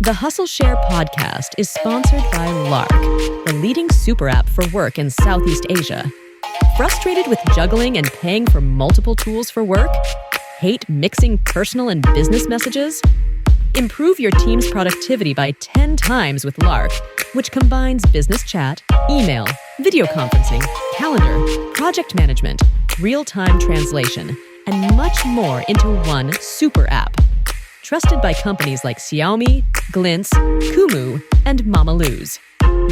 The Hustleshare podcast is sponsored by Lark, the leading super app for work in Southeast Asia. Frustrated with juggling and paying for multiple tools for work? Hate mixing personal and business messages? Improve your team's productivity by 10 times with Lark, which combines business chat, email, video conferencing, calendar, project management, real-time translation, and much more into one super app. Trusted by companies like Xiaomi, Glints, Kumu, and Mamaluz.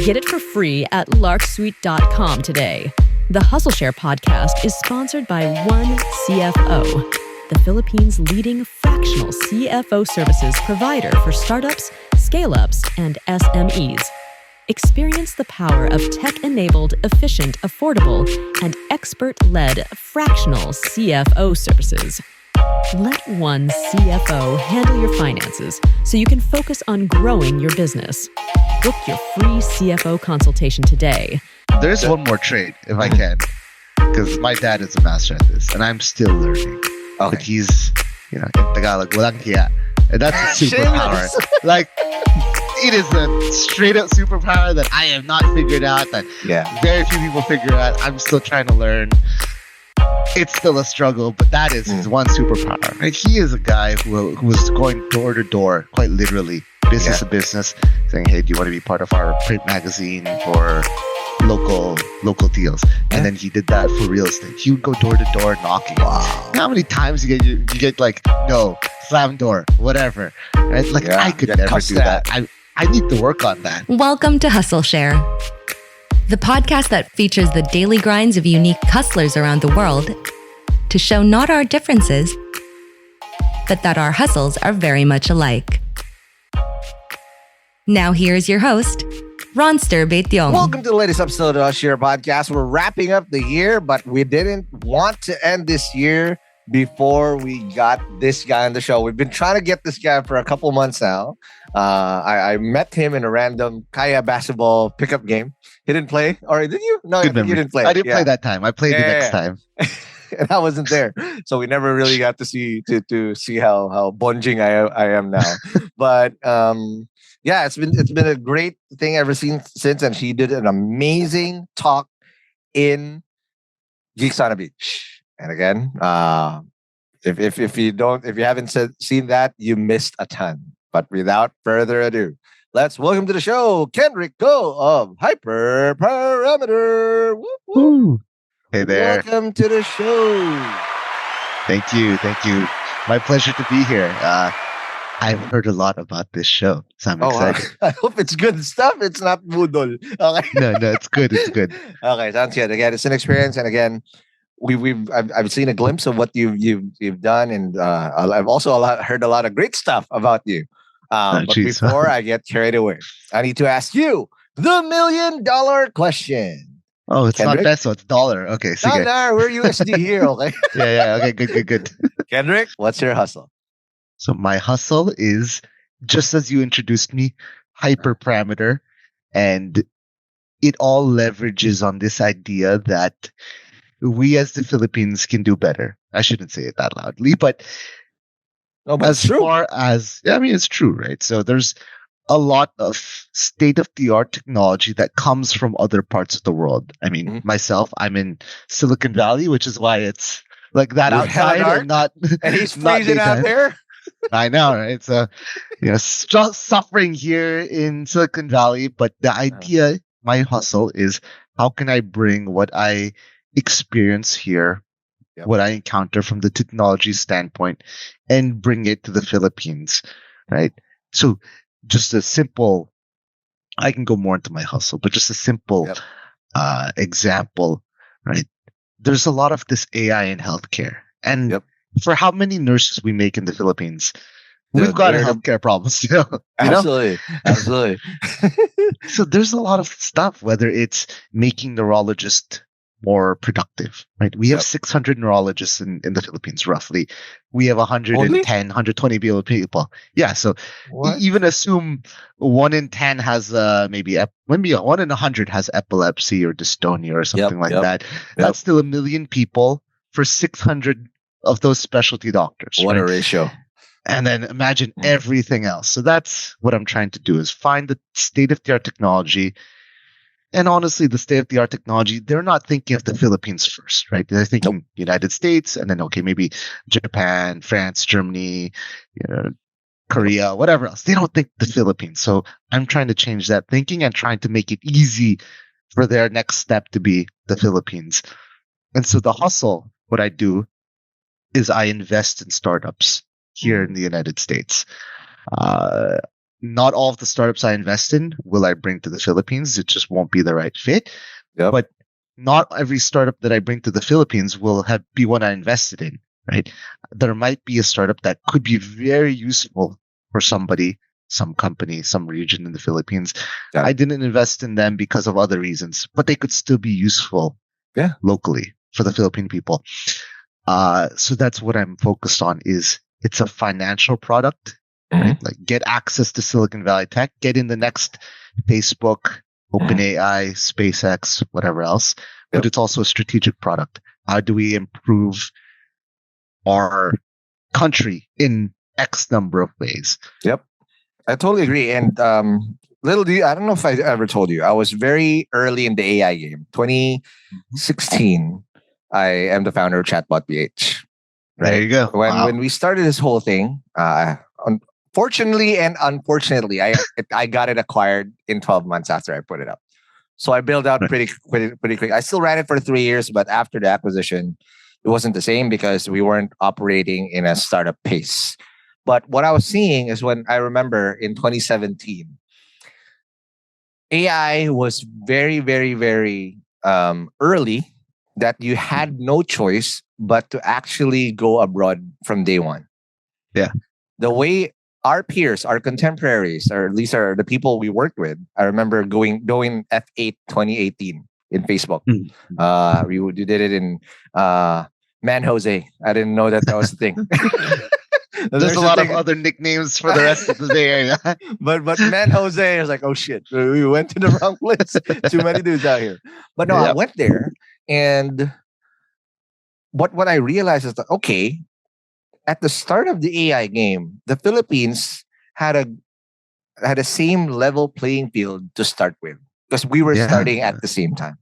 Get it for free at larksuite.com today. The Hustleshare podcast is sponsored by OneCFO, the Philippines' leading fractional CFO services provider for startups, scale-ups, and SMEs. Experience the power of tech-enabled, efficient, affordable, and expert-led fractional CFO services. Let one CFO handle your finances so you can focus on growing your business. Book your free CFO consultation today. There's one more trait, if I can, because my dad is a master at this, and I'm still learning. Okay. But he's, in Tagalog, walang kiya. And that's a superpower. Like, it is a straight-up superpower that I have not figured out, that very few people figure out. I'm still trying to learn. It's still a struggle, but that is his one superpower. Right? He is a guy who was going door to door, quite literally, business to business, saying, "Hey, do you want to be part of our print magazine for local deals?" And then he did that for real estate. He would go door to door knocking. Wow! How many times you get like, no, slam door, whatever. Right? Like I could never do that. I need to work on that. Welcome to Hustleshare, the podcast that features the daily grinds of unique hustlers around the world to show not our differences, but that our hustles are very much alike. Now here's your host, Ronster Betyong. Welcome to the latest episode of the Hustleshare podcast. We're wrapping up the year, but we didn't want to end this year before we got this guy on the show. We've been trying to get this guy for a couple months now. I met him in a random Kaya basketball pickup game. He didn't play, or did you? No, you didn't play. I didn't play that time. I played the next time. And I wasn't there, so we never really got to see how bunging I am now. But it's been a great thing ever since, and she did an amazing talk in Geeks on a Beach. And again, if you haven't seen that, you missed a ton. But without further ado, let's welcome to the show Kendrick Geluz of Hyperparameter. Woo, woo. Hey there. Welcome to the show. Thank you. My pleasure to be here. I've heard a lot about this show, so I'm excited. I hope it's good stuff. It's not budol. Okay. No, it's good. Okay, sounds good. Again, it's an experience, and again, I've seen a glimpse of what you've done, and I've also heard a lot of great stuff about you. But before I get carried away, I need to ask you the $1 million question. Oh, it's Kendrick? Not peso, it's dollar. Okay, sige. No, we're USD here, okay? Yeah. Okay, good. Kendrick, what's your hustle? So my hustle is, just as you introduced me, Hyperparameter, and it all leverages on this idea that we as the Philippines can do better. I shouldn't say it that loudly, but as far as, it's true, right? So there's a lot of state-of-the-art technology that comes from other parts of the world. I mean, myself, I'm in Silicon Valley, which is why it's like that outside and not. And he's freezing out there. I know, right? So, suffering here in Silicon Valley, but the idea, my hustle is, how can I bring what I experience here, what I encounter from the technology standpoint, and bring it to the Philippines, right? So just a simple, I can go more into my hustle, but just a simple example, right? There's a lot of this AI in healthcare. And for how many nurses we make in the Philippines, we've got a healthcare problem still. Absolutely. So there's a lot of stuff, whether it's making neurologists more productive, right? We have 600 neurologists in the Philippines, roughly. We have 110, 120 people. Yeah, so even assume 1 in 10 has maybe 1 in 100 has epilepsy or dystonia or something like that. That's still 1 million people for 600 of those specialty doctors. What a ratio. And then imagine everything else. So that's what I'm trying to do, is find the state-of-the-art technology. And honestly, the state-of-the-art technology, they're not thinking of the Philippines first, right? They're thinking United States, and then, okay, maybe Japan, France, Germany, Korea, whatever else. They don't think the Philippines. So I'm trying to change that thinking and trying to make it easy for their next step to be the Philippines. And so the hustle, what I do is I invest in startups here in the United States. Not all of the startups I invest in will I bring to the Philippines. It just won't be the right fit. Yep. But not every startup that I bring to the Philippines will be one I invested in, right? There might be a startup that could be very useful for somebody, some company, some region in the Philippines. Yeah. I didn't invest in them because of other reasons, but they could still be useful locally for the Philippine people. So that's what I'm focused on. Is it's a financial product, right? Like get access to Silicon Valley tech, get in the next Facebook, OpenAI, SpaceX, whatever else. But it's also a strategic product. How do we improve our country in X number of ways? Yep. I totally agree. And little do you, I don't know if I ever told you, I was very early in the AI game. 2016, I am the founder of Chatbot PH. Right? There you go. When we started this whole thing, fortunately and unfortunately, I got it acquired in 12 months after I put it up. So I built out pretty quick. I still ran it for 3 years, but after the acquisition, it wasn't the same because we weren't operating in a startup pace. But what I was seeing is, when I remember in 2017, AI was very, very, very early, that you had no choice but to actually go abroad from day one. Yeah. The way our peers, our contemporaries, or at least the people we worked with, I remember going F8 2018 in Facebook. We did it in Man Jose. I didn't know that was the thing. There's a lot of other nicknames for the rest of the day. but Man Jose, I was like, oh shit, we went to the wrong place. Too many dudes out here. But no, I went there, and what I realized is that, okay, at the start of the AI game, the Philippines had a same level playing field to start with, because we were starting at the same time.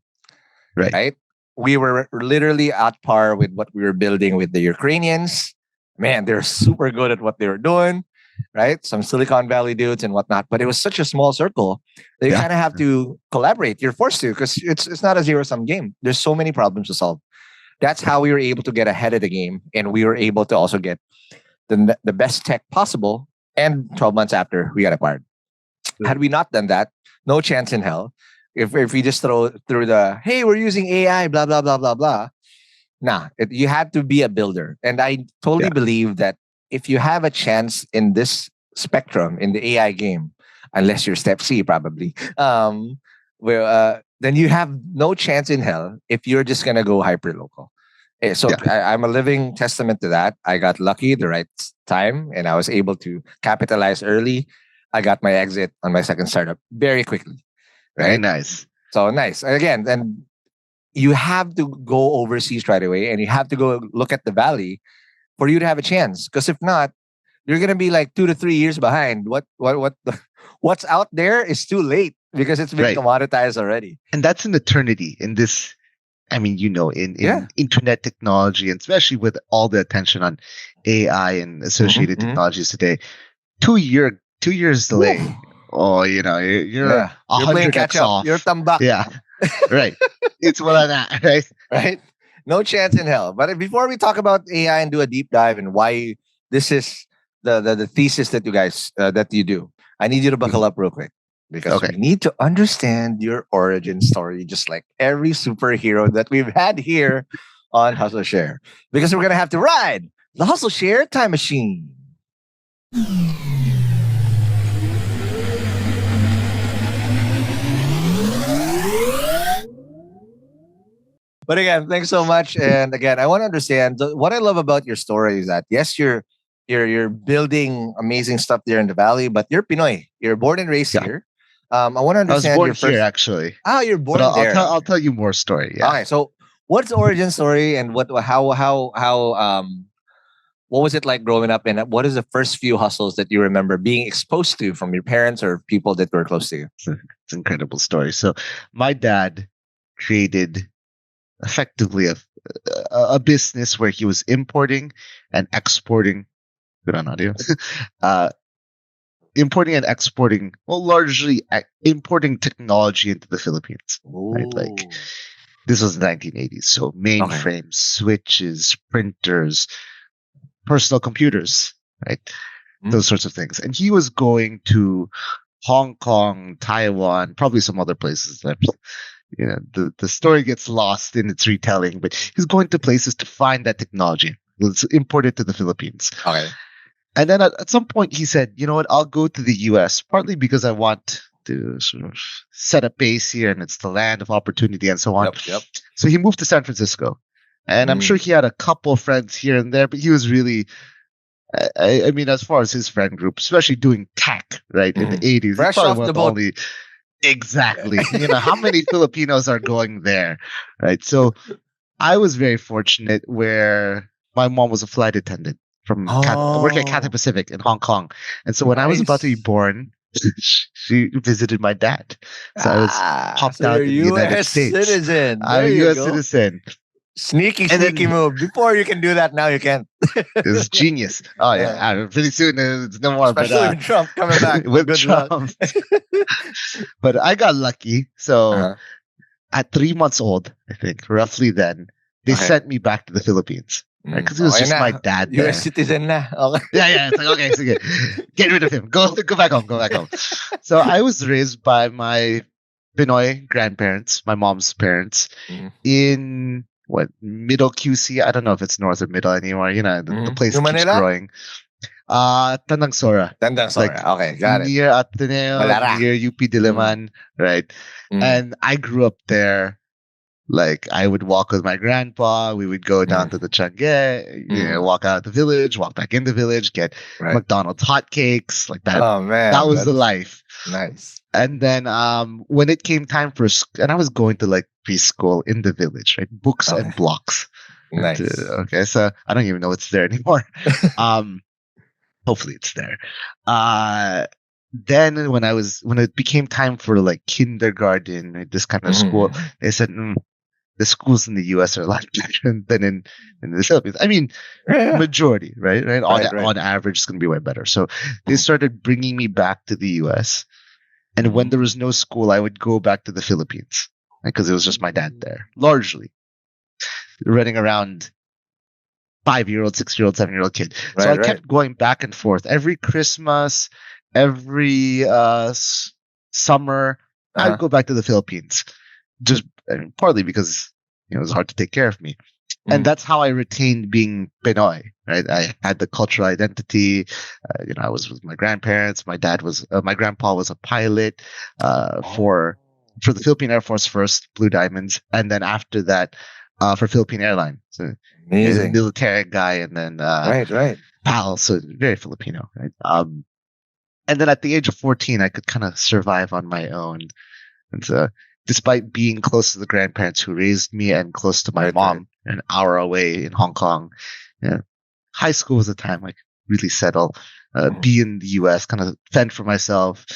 Right? We were literally at par with what we were building with the Ukrainians. Man, they're super good at what they were doing, right? Some Silicon Valley dudes and whatnot. But it was such a small circle that you kind of have to collaborate. You're forced to, because it's not a zero-sum game. There's so many problems to solve. That's how we were able to get ahead of the game, and we were able to also get the best tech possible. And 12 months after, we got acquired. Had we not done that, no chance in hell. If we just throw through the, hey, we're using AI, blah, blah, blah, blah, blah. Nah, you had to be a builder. And I totally believe that if you have a chance in this spectrum, in the AI game, unless you're Step C probably, then you have no chance in hell if you're just going to go hyper-local. So I'm a living testament to that. I got lucky the right time, and I was able to capitalize early. I got my exit on my second startup very quickly. Right? Very nice. So nice. Again, and you have to go overseas right away, and you have to go look at the valley for you to have a chance. Because if not, you're gonna be like 2 to 3 years behind. What's out there is too late, because it's been commoditized already. And that's an eternity in this. I mean, in internet technology, and especially with all the attention on AI and associated technologies today, 2 years delay. Oof. Oh, you're 100x off. You're tambak. Yeah. Right. It's well on that, right? Right? No chance in hell. But before we talk about AI and do a deep dive and why this is the thesis that you guys that you do, I need you to buckle up real quick, because we need to understand your origin story, just like every superhero that we've had here on Hustleshare. Because we're gonna have to ride the Hustleshare time machine. But again, thanks so much. And again, I want to understand what I love about your story is that, yes, you're building amazing stuff there in the valley, but you're Pinoy. You're born and raised here. I want to understand. I was born here, actually. Oh, you're born there. I'll tell you more story. Yeah. Okay, so what's the origin story, and how what was it like growing up? And what is the first few hustles that you remember being exposed to from your parents or people that were close to you? It's an incredible story. So my dad created effectively a business where he was importing and exporting. Good on audio. Importing and exporting, well, largely importing technology into the Philippines. Right? Like this was the 1980s, so mainframes, switches, printers, personal computers, right? Those sorts of things. And he was going to Hong Kong, Taiwan, probably some other places that, the story gets lost in its retelling, but he's going to places to find that technology. Let's import it to the Philippines. Okay. And then at some point he said, you know what, I'll go to the US, partly because I want to sort of set a base here and it's the land of opportunity and so on. Yep. So he moved to San Francisco. And I'm sure he had a couple of friends here and there, but he was really, I mean, as far as his friend group, especially doing tech, right, in the 80s. Fresh off the boat. Exactly. How many Filipinos are going there, right? So I was very fortunate where my mom was a flight attendant from working at Cathay Pacific in Hong Kong. And so when I was about to be born, she visited my dad. So I was popped out in the United States. Citizen. I'm a U.S. citizen. Sneaky move. Before you can do that, now you can. It's genius. Oh yeah, pretty soon it's no more. Especially with Trump coming back. With Trump. But I got lucky. So at 3 months old, I think, roughly then, they sent me back to the Philippines. Because it was just my dad there. U.S. citizen na. Okay. Yeah. It's like, okay, so get rid of him. Go back home. So I was raised by my Pinoy grandparents, my mom's parents, in middle QC. I don't know if it's north or middle anymore. The place keeps growing. Tandang Sora. Like, okay, got it. Near Ateneo, near UP Diliman, right? And I grew up there. Like I would walk with my grandpa. We would go down to the Changi, walk out the village, walk back in the village, get McDonald's hotcakes, like that. Oh man, that was the life. Nice. And then when it came time for and I was going to like preschool in the village, right? Books and blocks. Nice. Okay, so I don't even know it's there anymore. Hopefully it's there. Then when it became time for like kindergarten, this kind of school, they said the schools in the US are a lot better than in the Philippines. I mean, majority, right? On average, it's going to be way better. So they started bringing me back to the US. And when there was no school, I would go back to the Philippines because it was just my dad there, largely running around 5-year-old, 6-year-old, 7-year-old kid. So I kept going back and forth every Christmas, every summer. I'd go back to the Philippines, partly because it was hard to take care of me, and that's how I retained being Pinoy. Right, I had the cultural identity. I was with my grandparents. My grandpa was a pilot for the Philippine Air Force first, Blue Diamonds, and then after that for Philippine Airlines. So amazing, military guy, and then PAL. So very Filipino. Right. And then at the age of 14, I could kind of survive on my own. And so, despite being close to the grandparents who raised me and close to my mom, an hour away in Hong Kong, high school was the time I could really settle, be in the US, kind of fend for myself,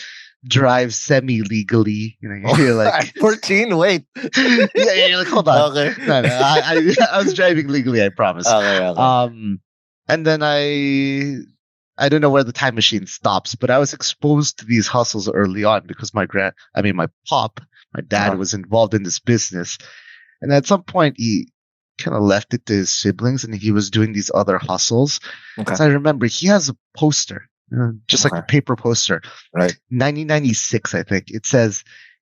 drive semi-legally. You're like 14. Wait, you're like, hold on. Okay. No, I was driving legally. I promise. Okay. And then I don't know where the time machine stops, but I was exposed to these hustles early on because my dad was involved in this business. And at some point he kind of left it to his siblings and he was doing these other hustles. Okay. So I remember he has a poster, just like a paper poster. Right. 1996, I think. It says,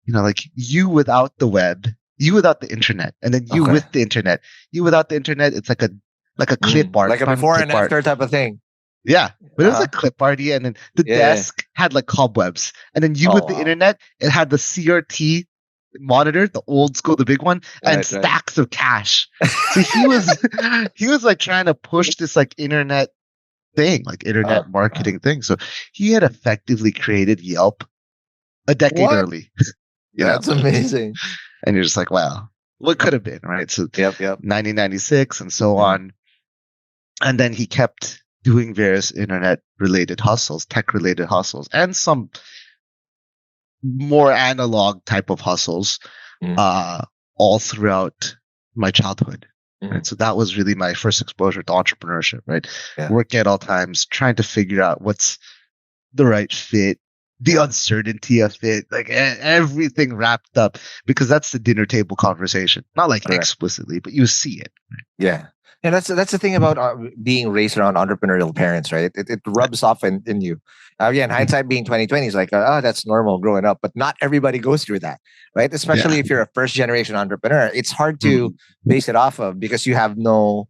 like you without the web, you without the internet, and then you with the internet. You without the internet, it's like a clip art. Like a before and after type of thing. Yeah, but it was a clip party, and then the desk had like cobwebs, and then with the internet, it had the CRT monitor, the old school, the big one, and stacks of cash. So he was like trying to push this like internet thing, like internet marketing thing. So he had effectively created Yelp a decade early. That's amazing. And you're just like, wow, what could have been, right? So 1996 and so on. And then he kept doing various internet-related hustles, tech-related hustles, and some more analog type of hustles, all throughout my childhood. Right? So that was really my first exposure to entrepreneurship, right? Yeah. Working at all times, trying to figure out what's the right fit, the uncertainty of it, like everything wrapped up, because that's the dinner table conversation. Not like explicitly, but you see it. Right? Yeah. And that's the thing about being raised around entrepreneurial parents, right? It rubs off in you. In hindsight, being 2020 is like, that's normal growing up, but not everybody goes through that, right? Especially if you're a first generation entrepreneur, it's hard to base it off of because you have no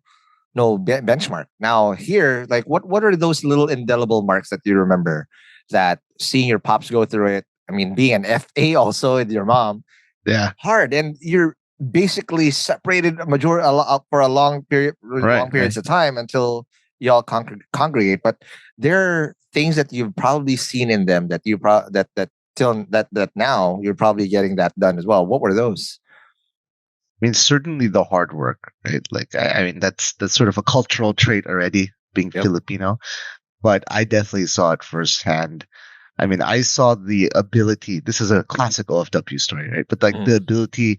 benchmark. Now here, like what are those little indelible marks that you remember that seeing your pops go through it? I mean, being an FA also with your mom, hard, and you're basically separated for a long periods of time until y'all congregate. But there are things that you've probably seen in them that you that now you're probably getting that done as well. What were those? I mean, certainly the hard work, right? Like, I mean, that's sort of a cultural trait already, being Filipino. But I definitely saw it firsthand. I mean, I saw the ability. This is a classic OFW story, right? But like the ability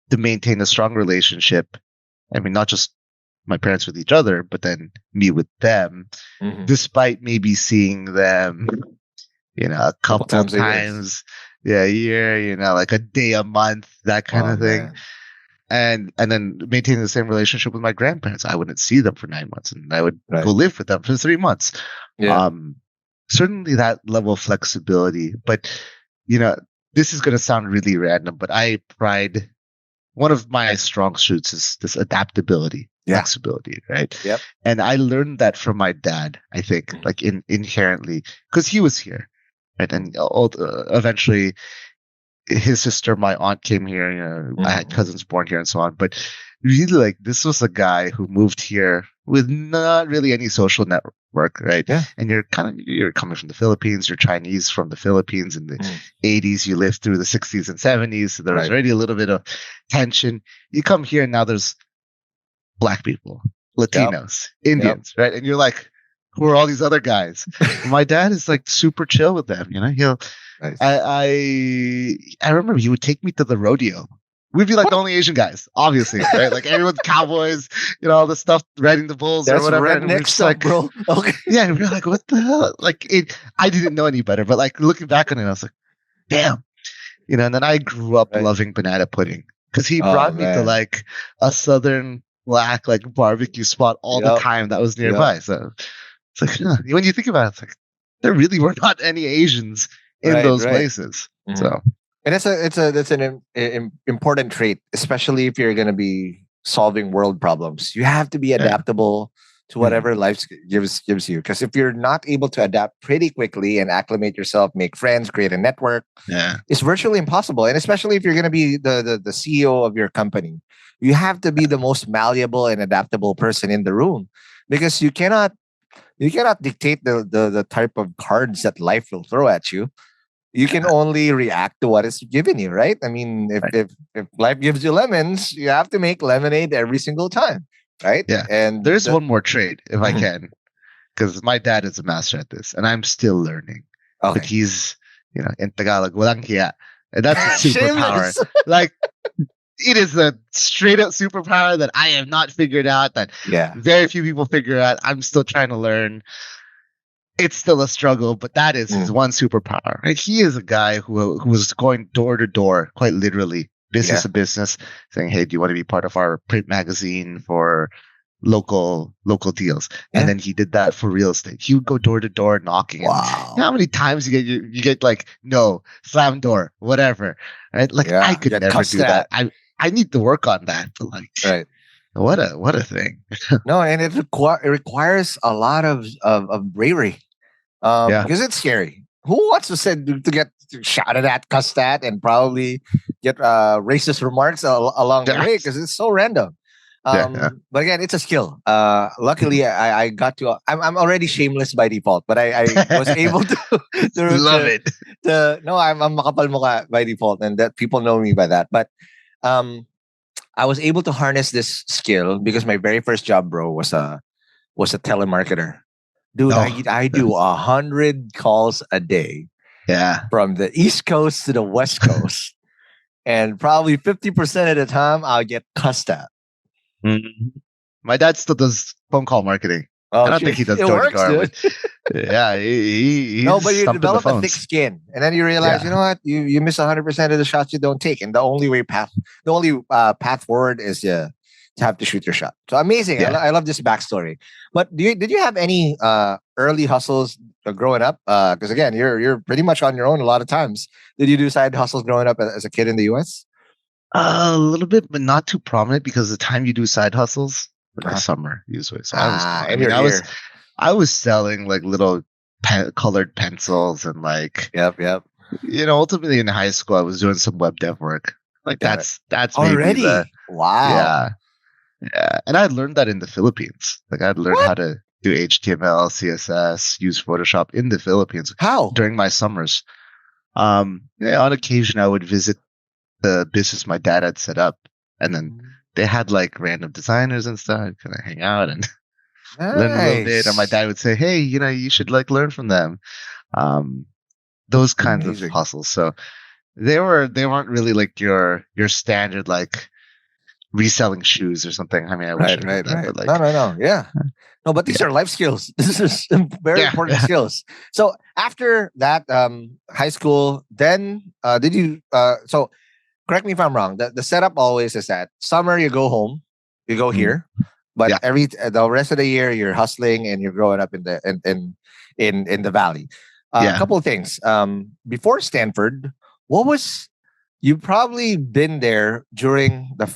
to maintain a strong relationship. I mean, not just my parents with each other, but then me with them, despite maybe seeing them, a couple times a year, like a day a month, that kind of thing. Man. And then maintaining the same relationship with my grandparents. I wouldn't see them for 9 months, and I would go live with them for 3 months. Yeah. Certainly that level of flexibility. But, this is going to sound really random, but one of my strong suits is this adaptability, flexibility, right? Yep. And I learned that from my dad, I think, like inherently, because he was here, right? And eventually his sister, my aunt, came here. I had cousins born here and so on. But really, like, this was a guy who moved here with not really any social network, right? Yeah. And you're coming from the Philippines. You're Chinese from the Philippines. In the 80s, you lived through the 60s and 70s. So there was already a little bit of tension. You come here and now there's Black people, Latinos, Indians, right? And you're like, who are all these other guys? My dad is like super chill with them. He'll. Nice. I remember he would take me to the rodeo. We'd be like the only Asian guys, obviously, right? Like everyone's cowboys, all the stuff, riding the bulls or whatever. Redneck stuff, like, bro. Okay. Yeah, and we're like, what the hell? Like, I didn't know any better, but like looking back on it, I was like, damn. And then I grew up loving banana pudding because he brought me to like a southern Black like barbecue spot all the time that was nearby. So it's like, when you think about it, it's like there really were not any Asians in those places. So. And that's an important trait, especially if you're going to be solving world problems. You have to be adaptable to whatever life gives you. Because if you're not able to adapt pretty quickly and acclimate yourself, make friends, create a network, it's virtually impossible. And especially if you're going to be the CEO of your company, you have to be the most malleable and adaptable person in the room, because you cannot dictate the type of cards that life will throw at you. You can only react to what is given you, right? I mean, if life gives you lemons, you have to make lemonade every single time, right? Yeah. And there's one more trait, if I can, because my dad is a master at this, and I'm still learning. Okay. But he's, in Tagalog, walang hiya. And that's a superpower. Like, it is a straight up superpower that I have not figured out, that very few people figure out. I'm still trying to learn. It's still a struggle, but that is his one superpower. Right? He is a guy who was going door to door, quite literally, business to business, saying, "Hey, do you want to be part of our print magazine for local deals?" And then he did that for real estate. He would go door to door knocking. Wow! How many times you get like, no, slam door, whatever. Right? Like I could never do that. I need to work on that. But like, what a thing. No, and it requires a lot of bravery. Because it's scary. Who wants to get shouted at, cussed at, and probably get racist remarks along the way, because it's so random. But again, it's a skill. Luckily, I got to. I'm already shameless by default, but I was able to love it. No, I'm makapal mukha by default, and that people know me by that. But I was able to harness this skill because my very first job, bro, was was a telemarketer. Dude, I do 100 calls a day. Yeah. From the East Coast to the West Coast. And probably 50% of the time, I'll get cussed at. Mm-hmm. My dad still does phone call marketing. Oh, I don't think he does door-to-door. Yeah, he's no, but you develop a thick skin, and then you realize, you know what? You miss 100% of the shots you don't take, and the only path forward is to have to shoot your shot. So amazing! Yeah. I love this backstory. But did you have any early hustles growing up? Because again, you're pretty much on your own a lot of times. Did you do side hustles growing up as a kid in the US? A little bit, but not too prominent because the time you do side hustles. The summer usually. So I was selling like little colored pencils and like yep. Ultimately in high school I was doing some web dev work. Like that's already wow. Yeah, and I learned that in the Philippines. Like I'd learned how to do HTML, CSS, use Photoshop in the Philippines. How? During my summers. On occasion I would visit the business my dad had set up, and then they had like random designers and stuff. I'd kind of hang out and learn a little bit. And my dad would say, "Hey, you should like learn from them." Those kinds of hustles. So they weren't really like your standard like reselling shoes or something. I mean, I wish right. But like, no, yeah. No, but these are life skills. This is very important skills. So after that, high school, then did you? So correct me if I'm wrong. The setup always is that summer you go home, you go here, but the rest of the year you're hustling and you're growing up in the valley. A couple of things. Before Stanford, you've probably been there during the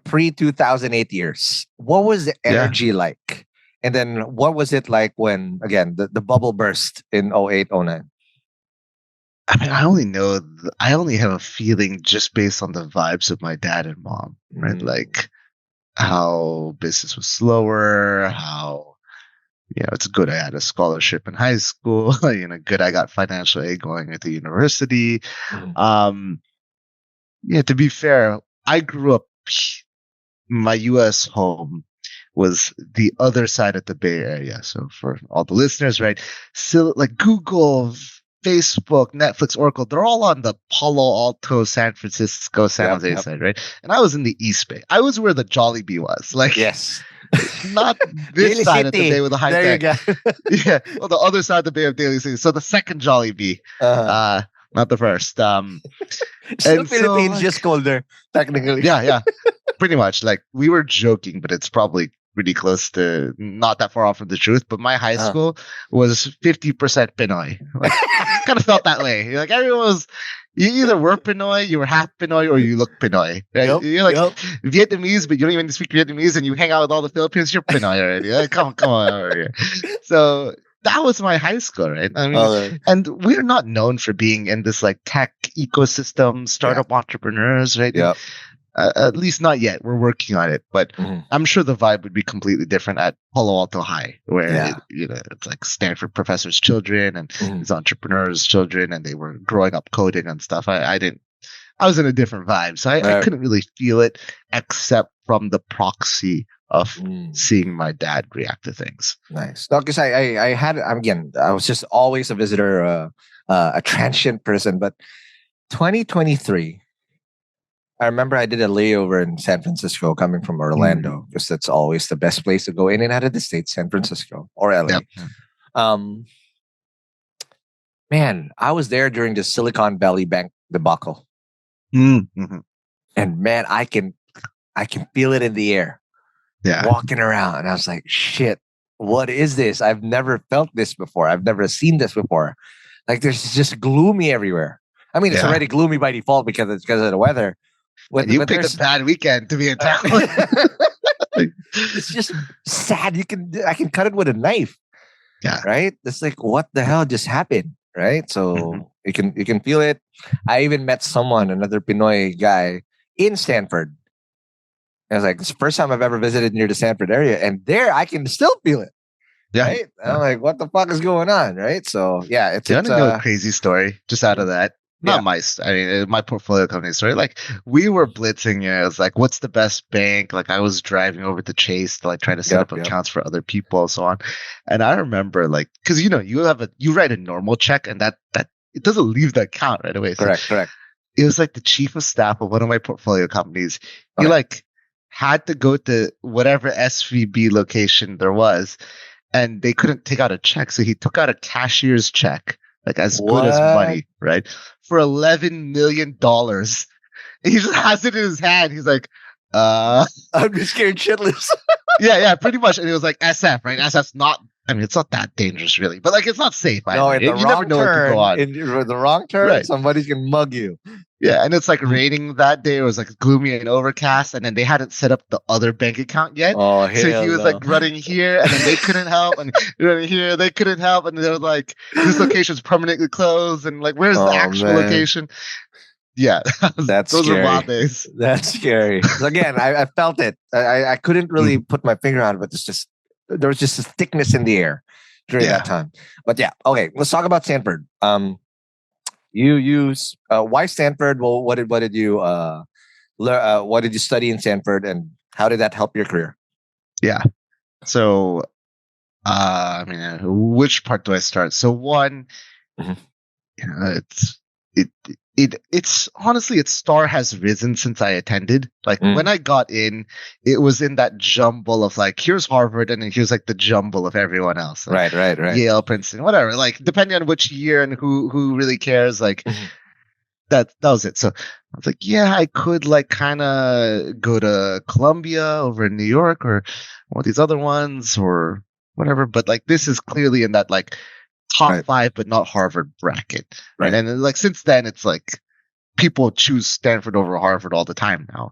pre-2008 years. What was the energy like? And then what was it like when, again, the bubble burst in 08, 09? I mean, I only have a feeling just based on the vibes of my dad and mom, right? Like how business was slower, how, it's good I had a scholarship in high school, good I got financial aid going into university. To be fair, I grew up, my US home was the other side of the Bay Area. So for all the listeners, right? So like Google, Facebook, Netflix, Oracle, they're all on the Palo Alto, San Francisco, San Jose side, right? And I was in the East Bay. I was where the Jollibee was. Like, yes. Not this side of the bay with the high there tech. You go. Yeah, well, the other side of the bay of Daly City. So the second Jollibee, not the first. Still Philippines, just colder, technically. Yeah, pretty much. Like we were joking, but it's probably pretty close to not that far off from the truth. But my high school was 50% Pinoy. Like, kind of felt that way. Like everyone was. You either were Pinoy, you were half Pinoy, or you look Pinoy. Right? You're like Vietnamese, but you don't even speak Vietnamese, and you hang out with all the Philippines. You're Pinoy already. Like, come on over here. So that was my high school, right? I mean, and we're not known for being in this like tech ecosystem, startup entrepreneurs, right? Yeah. At least not yet. We're working on it, but I'm sure the vibe would be completely different at Palo Alto High, where it's like Stanford professors' children and these entrepreneurs' children, and they were growing up coding and stuff. I was in a different vibe, so I couldn't really feel it except from the proxy of seeing my dad react to things. Nice, no, because I was just always a visitor, a transient person, but 2023. I remember I did a layover in San Francisco coming from Orlando, because that's always the best place to go in and out of the States, San Francisco or LA. Yep. Man, I was there during the Silicon Valley Bank debacle. And man, I can feel it in the air. Yeah. Walking around. And I was like, shit, what is this? I've never felt this before. I've never seen this before. Like there's just gloomy everywhere. I mean, it's already gloomy by default because of the weather. You picked a bad weekend to be in town. It's just sad. I can cut it with a knife. Yeah. Right? It's like, what the hell just happened? Right? So you can feel it. I even met another Pinoy guy in Stanford. I was like, it's the first time I've ever visited near the Stanford area. And there I can still feel it. Yeah. Right? I'm like, what the fuck is going on? Right? So yeah, it's a crazy story just out of that. not my, I mean, my portfolio company story. Like we were blitzing. It was like, what's the best bank? Like I was driving over to Chase to like try to set up accounts for other people and so on. And I remember like, because you write a normal check and that it doesn't leave the account right away. So correct. It was like the chief of staff of one of my portfolio companies. He like had to go to whatever SVB location there was, and they couldn't take out a check, so he took out a cashier's check. Like as good as money, right? For $11 million. He just has it in his hand. He's like, I'm just scared shitless. yeah, pretty much. And it was like SF, right? SF's not, I mean, it's not that dangerous really, but like it's not safe. No, you never know what could go on. In the wrong turn, somebody's going to mug you. Yeah, and it's like raining that day. It was like gloomy and overcast, and then they hadn't set up the other bank account yet. Oh, so he was like running here, and then they couldn't help, and running here, they couldn't help, and they were like, "This location's permanently closed," and like, "Where's the actual location?" Yeah, those scary. Were wild days. That's scary. Again, I felt it. I couldn't really put my finger on it, but there was just a thickness in the air during that time. But yeah, okay, let's talk about Stanford. You use why Stanford? Well, what did you learn? What did you study in Stanford, and how did that help your career? Yeah. So, I mean, which part do I start? So one, it's honestly, its star has risen since I attended. Like when I got in, it was in that jumble of like, here's Harvard, and then here's like the jumble of everyone else. Like, right. Yale, Princeton, whatever. Like depending on which year and who really cares. Like that was it. So I was like, yeah, I could like kind of go to Columbia over in New York or one of these other ones or whatever. But like this is clearly in that like top 5, but not Harvard bracket. Right. And like since then, it's like people choose Stanford over Harvard all the time now.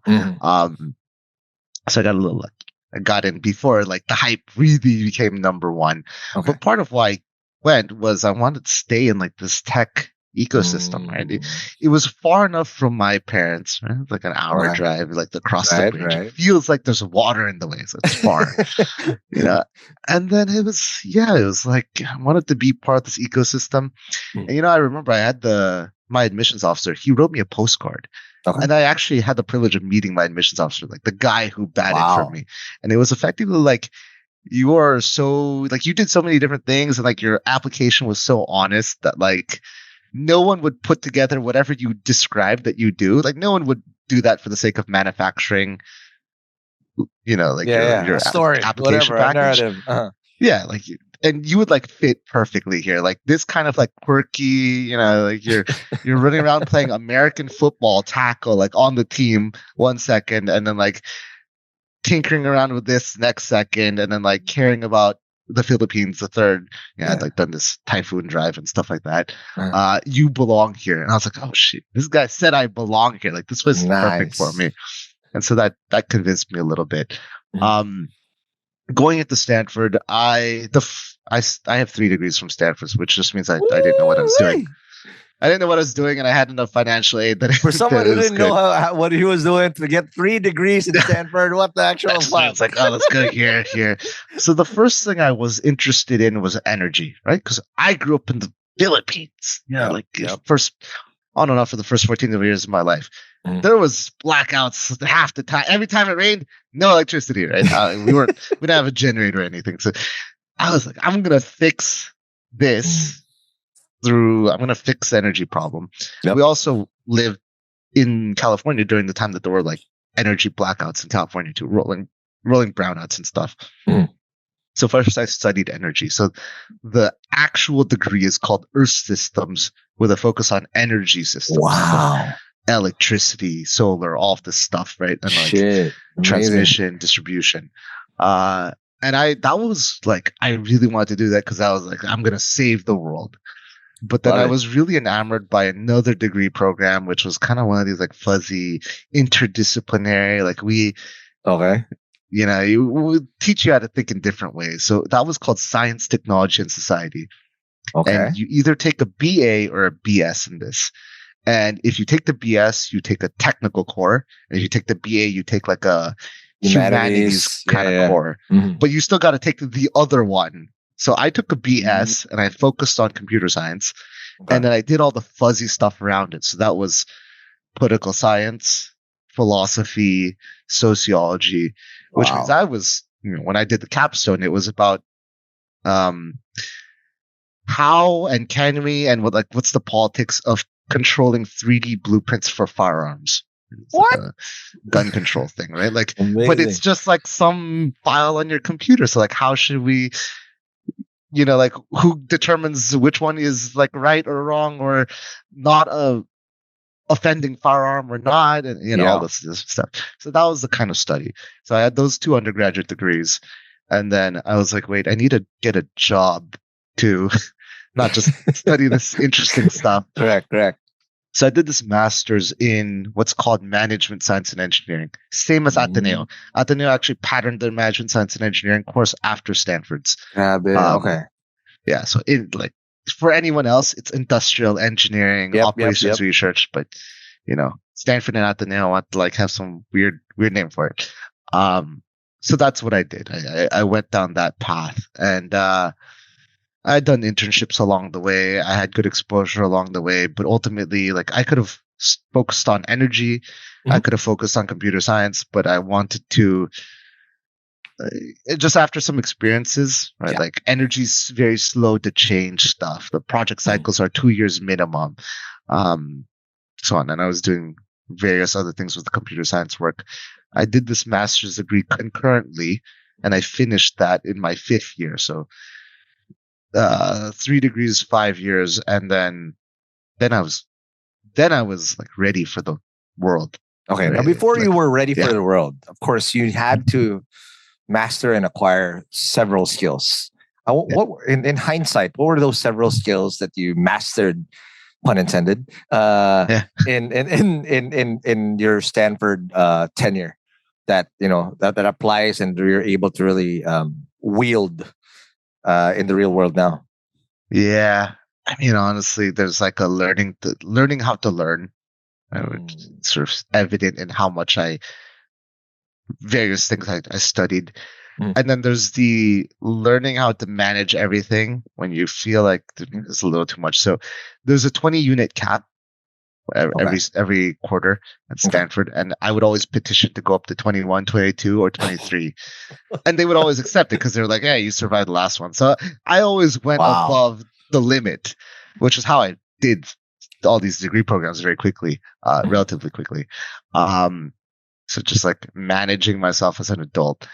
So I got a little lucky. I got in before like the hype really became number one. Okay. But part of why I went was I wanted to stay in like this tech ecosystem, right? It was far enough from my parents, right? Like an hour drive, like across the bridge. It feels like there's water in the way, so it's far. And then it was like I wanted to be part of this ecosystem. And I remember I had my admissions officer, he wrote me a postcard. And I actually had the privilege of meeting my admissions officer, like the guy who batted for me. And it was effectively like, you are so, like you did so many different things and like your application was so honest that like, no one would put together whatever you described that you do. Like no one would do that for the sake of manufacturing, your story, application whatever, package. Narrative. Yeah, like and you would like fit perfectly here. Like this kind of like quirky, like you're running around playing American football tackle like on the team 1 second, and then like tinkering around with this next second, and then like caring about the Philippines the third. I'd like done this typhoon drive and stuff like that. You belong here. And I was like, oh shit, this guy said I belong here. Like this was perfect for me. And so that convinced me a little bit. Going into Stanford, I have 3 degrees from Stanford, which just means I didn't know what I was doing. I didn't know what I was doing, and I had enough financial aid that for someone who didn't know what he was doing to get 3 degrees in Stanford, what the actual fuck? It's like, oh, let's go here. So the first thing I was interested in was energy, right? Because I grew up in the Philippines. First on and off for the first 14 years of my life. There was blackouts half the time. Every time it rained, no electricity, right? We didn't have a generator or anything. So I was like, I'm gonna fix this. I'm going to fix the energy problem. We also lived in California during the time that there were like energy blackouts in California too, rolling brownouts and stuff. So first I studied energy. So the actual degree is called Earth Systems with a focus on energy systems. Wow. Electricity, solar, all of this stuff, right? And like transmission, distribution. And that was like, I really wanted to do that because I was like, I'm going to save the world. But then I was really enamored by another degree program, which was kind of one of these like fuzzy interdisciplinary, like it would teach you how to think in different ways. So that was called Science, Technology, and Society. Okay. And you either take a BA or a BS in this. And if you take the BS, you take a technical core. And if you take the BA, you take like a humanities kind of core. But you still got to take the other one. So I took a BS and I focused on computer science. Okay. And then I did all the fuzzy stuff around it. So that was political science, philosophy, sociology, which means I was, when I did the capstone, it was about how and can we and what's the politics of controlling 3D blueprints for firearms. It's what? like a gun control thing, right? Like, Amazing. but it's just like some file on your computer. So like, how should we, like who determines which one is like right or wrong or not a offending firearm or not, and all this stuff. So that was the kind of study. So I had those 2 undergraduate degrees, and then I was like, wait, I need to get a job to not just study this interesting stuff. Correct. So I did this master's in what's called management science and engineering, same as Ateneo. Ateneo actually patterned their management science and engineering course after Stanford's. Okay. Yeah. So for anyone else, it's industrial engineering, operations research, but Stanford and Ateneo want to like have some weird name for it. So that's what I did. I went down that path, and I had done internships along the way. I had good exposure along the way, but ultimately, like I could have focused on energy. I could have focused on computer science, but I wanted to, just after some experiences, right? Yeah. Like energy's very slow to change stuff. The project cycles are 2 years minimum. So on. And I was doing various other things with the computer science work. I did this master's degree concurrently, and I finished that in my 5th year. So 3 degrees, 5 years, and then I was like ready for the world. Okay, now before you were ready for the world, of course, you had to master and acquire several skills. What in hindsight, what were those several skills that you mastered, pun intended, in your Stanford tenure that that applies and you're able to really wield in the real world now? Yeah, I mean, honestly, there's like a learning how to learn. It's sort of evident in how much various things I studied. And then there's the learning how to manage everything when you feel like it's a little too much. So there's a 20 unit cap every quarter at Stanford. And I would always petition to go up to 21, 22, or 23. And they would always accept it because they were like, hey, you survived the last one. So I always went above the limit, which is how I did all these degree programs very quickly, relatively quickly. So just like managing myself as an adult.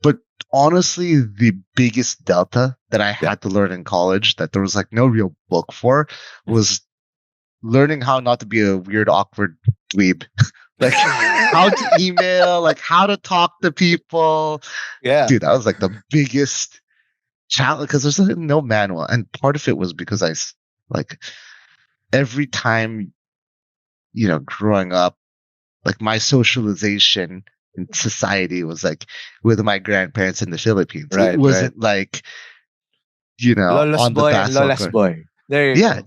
But honestly, the biggest delta that I had to learn in college that there was like no real book for was learning how not to be a weird, awkward dweeb. Like how to email, like how to talk to people. Yeah. Dude, that was like the biggest challenge because there's no manual. And part of it was because I like every time, growing up, like my socialization in society was like with my grandparents in the Philippines. Right, it wasn't like, Lola's on the boy, basketball Lola's court. boy. There you go.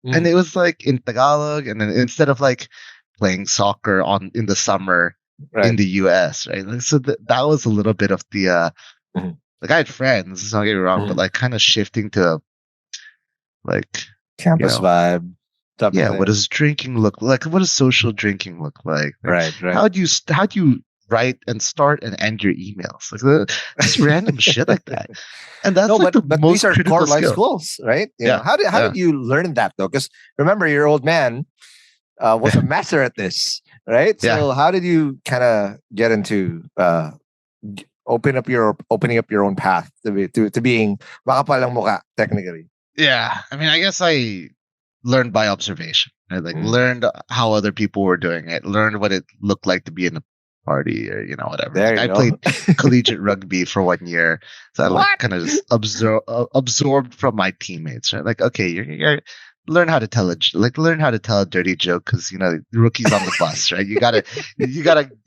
And it was like in Tagalog, and then instead of like playing soccer in the summer in the US, right? Like, so that was a little bit of the like I had friends, don't get me wrong, but like kind of shifting to like campus vibe. Yeah, what does drinking look like? What does social drinking look like? Right. How do you write and start and end your emails? Like just random shit like that. And that's but most these are critical core life skill. skills, right? How did you learn that though? Because remember, your old man was a master at this, right? So how did you kind of get into opening up your own path to being makapalang mukha technically? Yeah, I mean, I guess I learned by observation. I learned how other people were doing it, learned what it looked like to be in a party or whatever. I played collegiate rugby for 1 year, so I kind of just absorbed from my teammates. Right, like okay, you're learn how to tell a dirty joke because rookies on the bus, right? You gotta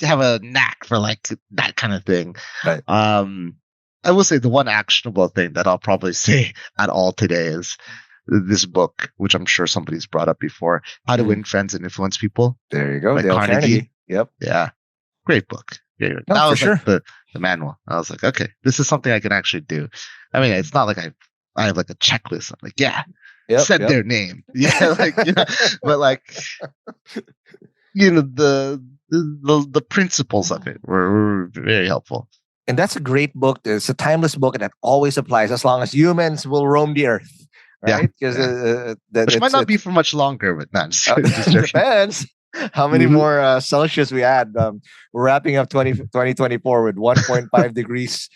have a knack for like that kind of thing. Right. I will say the one actionable thing that I'll probably say at all today is this book, which I'm sure somebody's brought up before, How to Win Friends and Influence People. There you go. By Dale Carnegie. Yep. Yeah. Great book. Yeah. No, that was sure. like the manual. I was like, okay, this is something I can actually do. I mean, it's not like I have like a checklist. I'm like, yeah, said their name. Yeah, but the principles of it were very helpful. And that's a great book. It's a timeless book, and that always applies as long as humans will roam the earth, right? Because which might not be for much longer, but not. Depends how many more Celsius we add. We're wrapping up 2024 with 1.5 degrees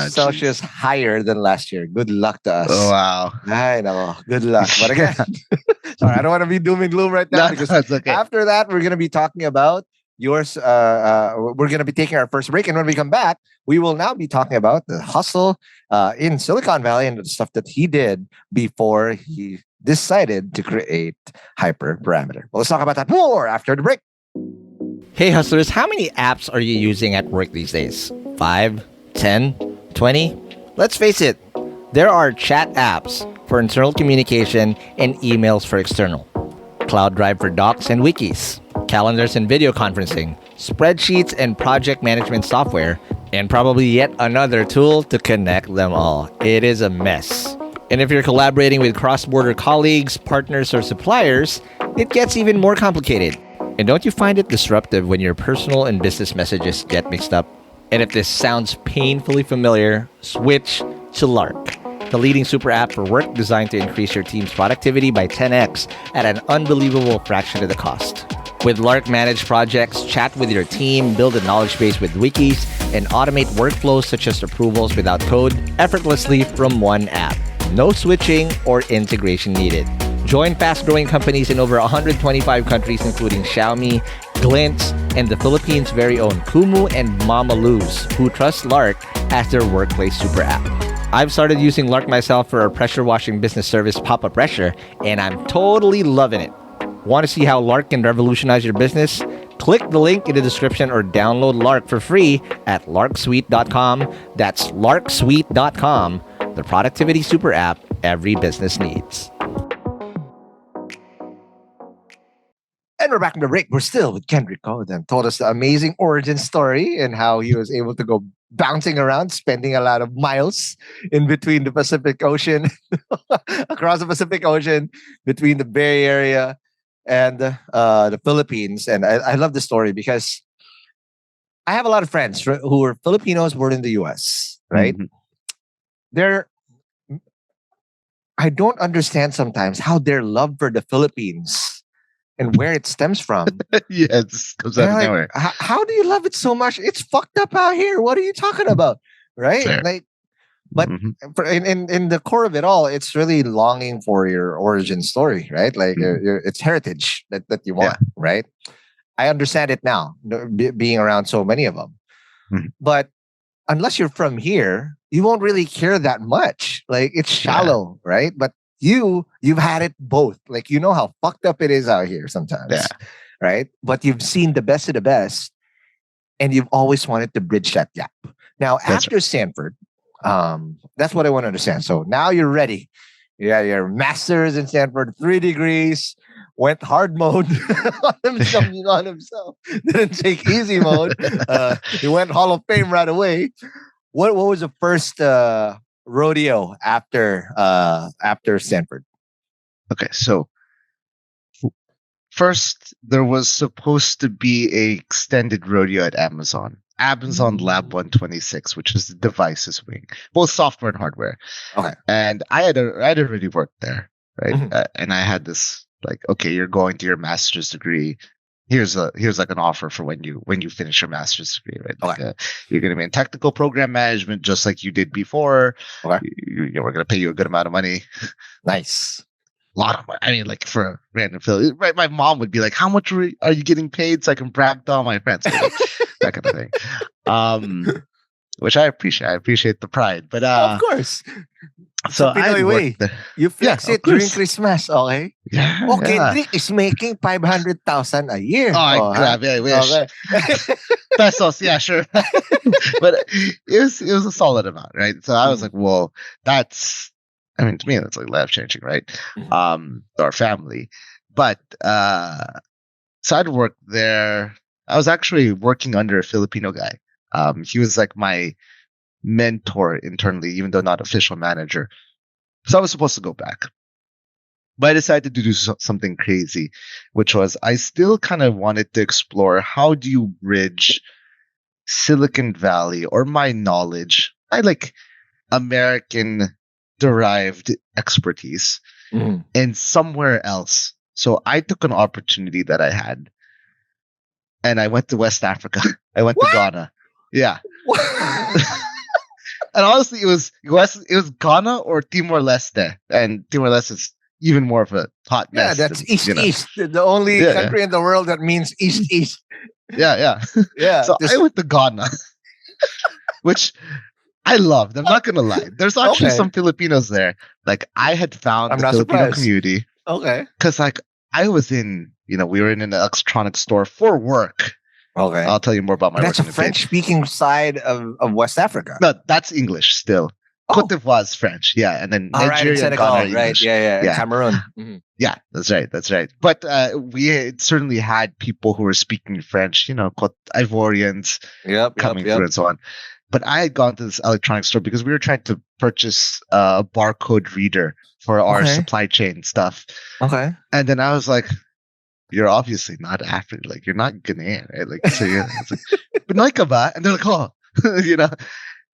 Celsius higher than last year. Good luck to us. Oh, wow. I know. Good luck. But again, sorry, I don't want to be doom and gloom right now because after that, we're going to be talking about yours. We're going to be taking our first break. And when we come back, we will now be talking about the hustle in Silicon Valley and the stuff that he did before he decided to create Hyperparameter. Well, let's talk about that more after the break. Hey hustlers, how many apps are you using at work these days? 5, 10, 20? Let's face it, there are chat apps for internal communication and emails for external, Cloud Drive for docs and wikis, calendars and video conferencing, spreadsheets and project management software, and probably yet another tool to connect them all. It is a mess. And if you're collaborating with cross-border colleagues, partners, or suppliers, it gets even more complicated. And don't you find it disruptive when your personal and business messages get mixed up? And if this sounds painfully familiar, switch to Lark, the leading super app for work designed to increase your team's productivity by 10x at an unbelievable fraction of the cost. With Lark, manage projects, chat with your team, build a knowledge base with wikis, and automate workflows such as approvals without code effortlessly from one app. No switching or integration needed. Join fast-growing companies in over 125 countries, including Xiaomi, Glint, and the Philippines' very own Kumu and Mama Luz, who trust Lark as their workplace super app. I've started using Lark myself for our pressure washing business service, Papa Pressure, and I'm totally loving it. Want to see how Lark can revolutionize your business? Click the link in the description or download Lark for free at larksuite.com. That's larksuite.com, the productivity super app every business needs. And we're back in the break. We're still with Kendrick Geluz Kho, told us the amazing origin story and how he was able to go bouncing around, spending a lot of miles in between the Pacific Ocean, across the Pacific Ocean, between the Bay Area and the Philippines. And I love the story because I have a lot of friends who are Filipinos born in the US, right? Mm-hmm. I don't understand sometimes how their love for the Philippines and where it stems from. Yeah, it comes out of nowhere. How do you love it so much? It's fucked up out here. What are you talking about? Right? Fair. But in the core of it all, it's really longing for your origin story, right? Like it's heritage that you want, right? I understand it now, being around so many of them. Mm-hmm. But unless you're from here, you won't really care that much. Like it's shallow, right? But you've had it both. Like you know how fucked up it is out here sometimes, right? But you've seen the best of the best, and you've always wanted to bridge that gap. Now, after Stanford, that's what I want to understand. So now you're ready. Yeah, your master's in Stanford, 3 degrees, went hard mode on himself. Didn't take easy mode. He went Hall of Fame right away. What was the first rodeo after Stanford? Okay, so first there was supposed to be a extended rodeo at Amazon Lab 126, which is the devices wing, both software and hardware. Okay, and I had already worked there, right? Mm-hmm. And I had this like, okay, you're going to your master's degree. Here's like an offer for when you finish your master's degree, right? Like, you're going to be in technical program management, just like you did before. Okay. We're going to pay you a good amount of money. Nice. A lot of money. I mean, like for a random affiliate, right? My mom would be like, "How much are you getting paid?" So I can brag to all my friends, that kind of thing. Which I appreciate. I appreciate the pride, but of course. So you flex it during Christmas, okay? Yeah. Okay, Kendrick is making 500,000 a year. Oh, I wish. Okay. Pesos, yeah, sure. But it was a solid amount, right? So I was like, well, to me, that's like life changing, right? Our family. But so I'd worked there. I was actually working under a Filipino guy. He was like my mentor internally, even though not official manager. So I was supposed to go back. But I decided to do something crazy, which was I still kind of wanted to explore how do you bridge Silicon Valley or my knowledge, I like American derived expertise and somewhere else. So I took an opportunity that I had and I went to West Africa. I went to Ghana. Yeah. And honestly, it was Ghana or Timor-Leste. And Timor-Leste is even more of a hot mess. Yeah, that's East. The only country in the world that means East. Yeah. So I went to Ghana, which I loved. I'm not gonna lie. There's actually some Filipinos there. Like I had found the Filipino community. Okay. Because like I was in, we were in an electronics store for work. Okay. I'll tell you more about my work. That's a French-speaking side of West Africa. No, that's English still. Cote d'Ivoire is French, yeah, and then Nigeria and Ghana are English. Yeah. Cameroon. Mm-hmm. Yeah, that's right. But we had certainly had people who were speaking French, Cote Ivorians coming through and so on. But I had gone to this electronics store because we were trying to purchase a barcode reader for our supply chain stuff. Okay. And then I was like, you're obviously not African. Like, you're not Ghanaian, right? Like, so yeah, it's like, but like ba? And they're like, oh,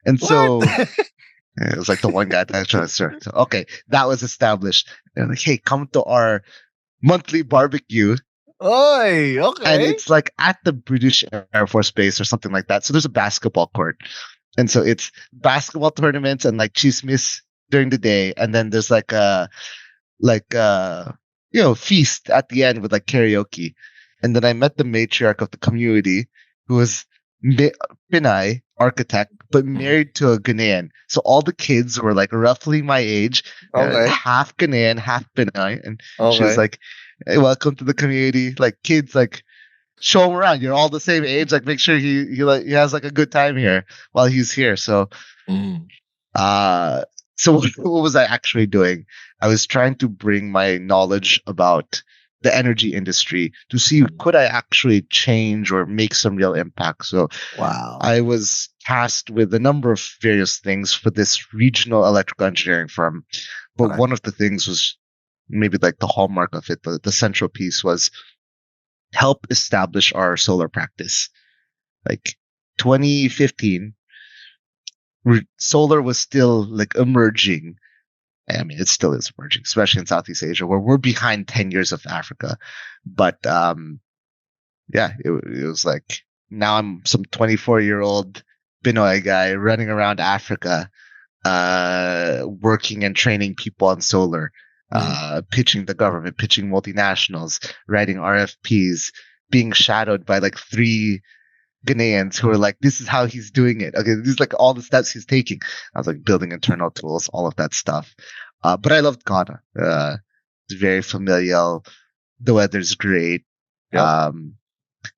And so it was like the one guy that tried to start. So, okay, that was established. And like, hey, come to our monthly barbecue. Oy, okay. And it's like at the British Air Force Base or something like that. So there's a basketball court. And so it's basketball tournaments and like chismis during the day. And then there's like a feast at the end with like karaoke. And then I met the matriarch of the community who was Pinay architect, but married to a Ghanaian. So all the kids were like roughly my age, half Ghanaian, half Pinay. And she was like, hey, welcome to the community. Like kids, like show him around. You're all the same age. Like make sure he has like a good time here while he's here. So, so what was I actually doing? I was trying to bring my knowledge about the energy industry to see could I actually change or make some real impact. So I was tasked with a number of various things for this regional electrical engineering firm. But one of the things was maybe like the hallmark of it, the central piece was help establish our solar practice. Like 2015, solar was still like emerging. I mean, it still is emerging, especially in Southeast Asia, where we're behind 10 years of Africa. But it was like now I'm some 24-year-old Pinoy guy running around Africa, working and training people on solar, pitching the government, pitching multinationals, writing RFPs, being shadowed by like 3 Ghanaians who are like, this is how he's doing it. Okay, these are like all the steps he's taking. I was like building internal tools, all of that stuff. But I loved Ghana. It's very familial. The weather's great. Yep.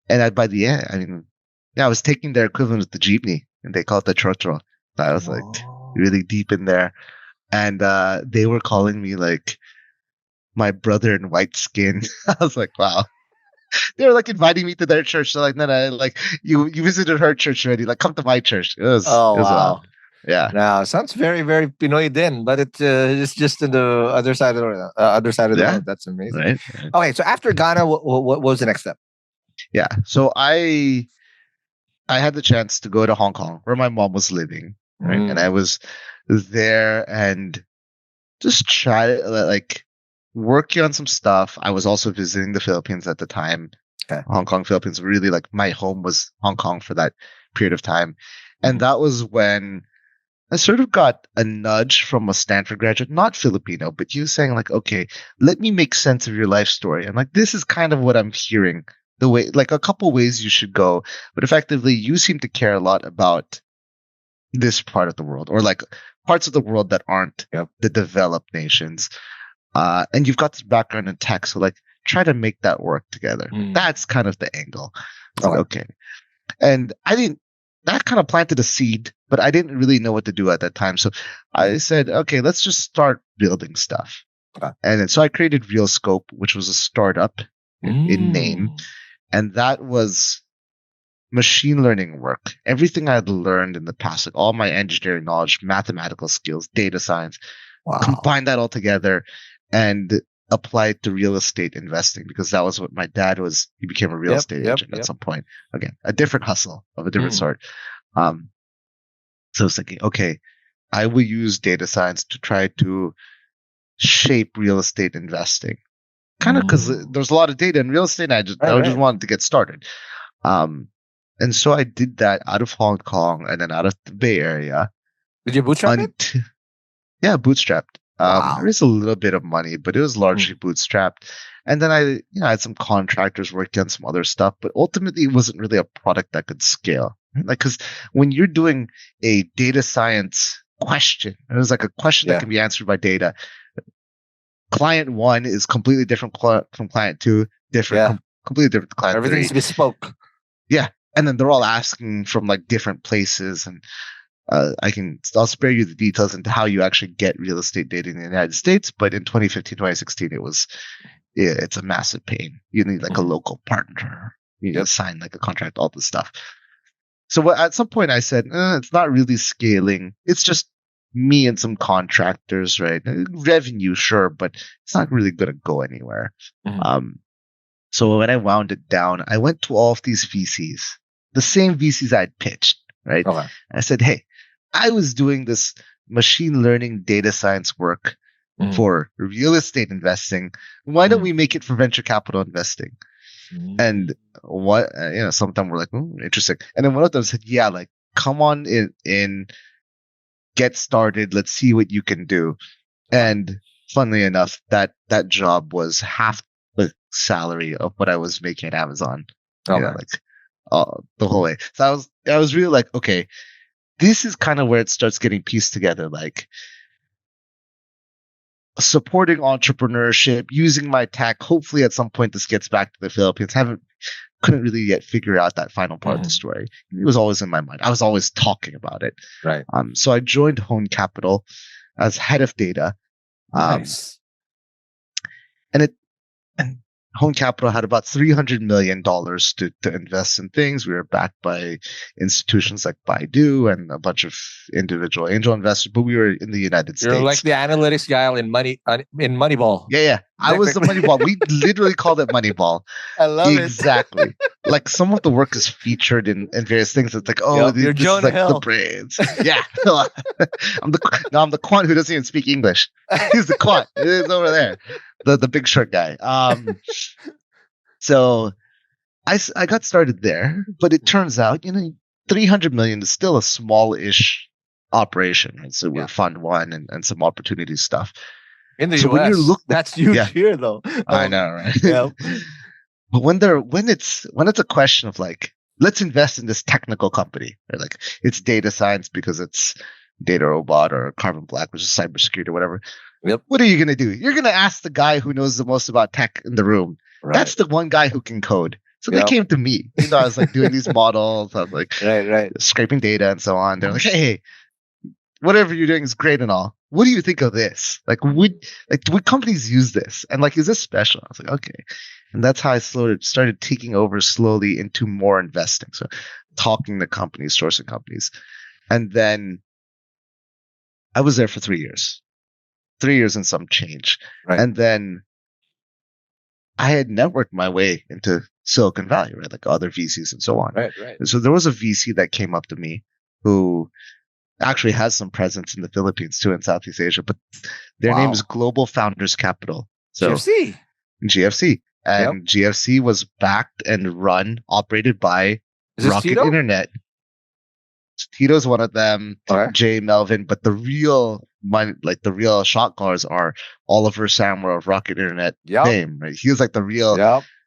And by the end, I was taking their equivalent of the jeepney, and they call it the trotro. I was like really deep in there. And they were calling me like my brother in white skin. I was like, wow. They were like inviting me to their church. So like, no, like you visited her church already. Like, come to my church. It was wow. Wild. Yeah. Now sounds very, very Pinoy din, but it's just in the other side of the world. That's amazing. Right. Okay, so after Ghana, what was the next step? Yeah, so I had the chance to go to Hong Kong, where my mom was living, right? And I was there and just working on some stuff. I was also visiting the Philippines at the time. Hong Kong, Philippines, really like my home was Hong Kong for that period of time. And that was when I sort of got a nudge from a Stanford graduate, not Filipino, but he was saying like, okay, let me make sense of your life story. And like, this is kind of what I'm hearing, the way, like a couple ways you should go. But effectively, you seem to care a lot about this part of the world, or like parts of the world that aren't the developed nations. And you've got this background in tech, so like try to make that work together. That's kind of the angle. Okay. And that kind of planted a seed, but I didn't really know what to do at that time. So I said, okay, let's just start building stuff. And then, so I created Real Scope, which was a startup in name. And that was machine learning work. Everything I had learned in the past, like all my engineering knowledge, mathematical skills, data science, combine that all together and applied to real estate investing because that was what my dad was. He became a real estate agent at some point. Again, a different hustle of a different sort. So I was thinking, okay, I will use data science to try to shape real estate investing. Kind of because there's a lot of data in real estate. And I just wanted to get started. And so I did that out of Hong Kong and then out of the Bay Area. Did you bootstrap it? Yeah, bootstrapped. Wow. There is a little bit of money, but it was largely bootstrapped. And then I had some contractors working on some other stuff, but ultimately it wasn't really a product that could scale. Like, because when you're doing a data science question, it was like a question that can be answered by data. Client 1 is completely different from client 2, completely different to client 3. Everything's bespoke. Yeah, and then they're all asking from like different places, and I'll spare you the details into how you actually get real estate data in the United States. But in 2015, 2016, it's a massive pain. You need like a local partner. You need to sign like a contract, all this stuff. So at some point I said, it's not really scaling. It's just me and some contractors, right? Revenue, sure, but it's not really going to go anywhere. So when I wound it down, I went to all of these VCs, the same VCs I'd pitched, right? Okay. I said, hey, I was doing this machine learning data science work for real estate investing. Why don't we make it for venture capital investing? And what, some of them were like, interesting. And then one of them said, yeah, like, come on in, get started. Let's see what you can do. And funnily enough, that job was half the salary of what I was making at Amazon. The whole way. So I was really like, okay, this is kind of where it starts getting pieced together. Like, supporting entrepreneurship, using my tech. Hopefully at some point this gets back to the Philippines. Couldn't really yet figure out that final part of the story. It was always in my mind. I was always talking about it. Right. So I joined Hone Capital as head of data. Nice. And Hone Capital had about $300 million to invest in things. We were backed by institutions like Baidu and a bunch of individual angel investors, but we were in the United States. You're like the analytics guy in Moneyball. Yeah. I was the Moneyball. We literally called it Moneyball. I love it. Exactly. Like, some of the work is featured in various things. It's like, you're this Jonah is like Hill. the brains. Yeah. I'm the quant who doesn't even speak English. He's the quant. It's over there. The big short guy. So I got started there, but it turns out, $300 million is still a small-ish operation, right? So we're fund 1 and some opportunity stuff. In the US, when you that's huge here, though. I know, right? Yeah. But when it's a question of like, let's invest in this technical company, right? Like, it's data science because it's Data Robot or Carbon Black, which is cybersecurity or whatever. Yep. What are you going to do? You're going to ask the guy who knows the most about tech in the room. Right. That's the one guy who can code. So they came to me. I was like doing these models. I was like scraping data and so on. They're like, hey, whatever you're doing is great and all. What do you think of this? Like, would companies use this? And like, is this special? I was like, okay. And that's how I started taking over slowly into more investing. So talking to companies, sourcing companies. And then I was there for 3 years. 3 years and some change. Right. And then I had networked my way into Silicon Valley, right? Like other VCs and so on. Right. And so there was a VC that came up to me who actually has some presence in the Philippines too, in Southeast Asia, but their name is Global Founders Capital. So GFC. And GFC was backed and operated by Rocket Tito? Internet. Tito's one of them, Jay Melvin, but the real money, like the real shot callers are Oliver Samwer of Rocket Internet fame, right? He was like the real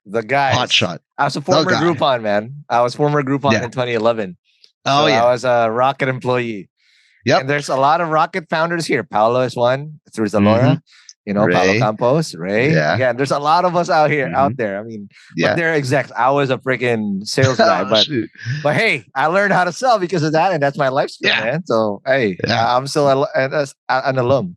the guy hot shot. I was a former Groupon man. I was former Groupon in 2011. I was a Rocket employee. Yep. And there's a lot of Rocket founders here. Paolo is one through Zalora. Ray. Paolo Campos, Ray. Yeah. Again, there's a lot of us out there. I mean, but they're execs. I was a freaking sales guy, but hey, I learned how to sell because of that, and that's my life skill, man. So hey, I'm still an alum.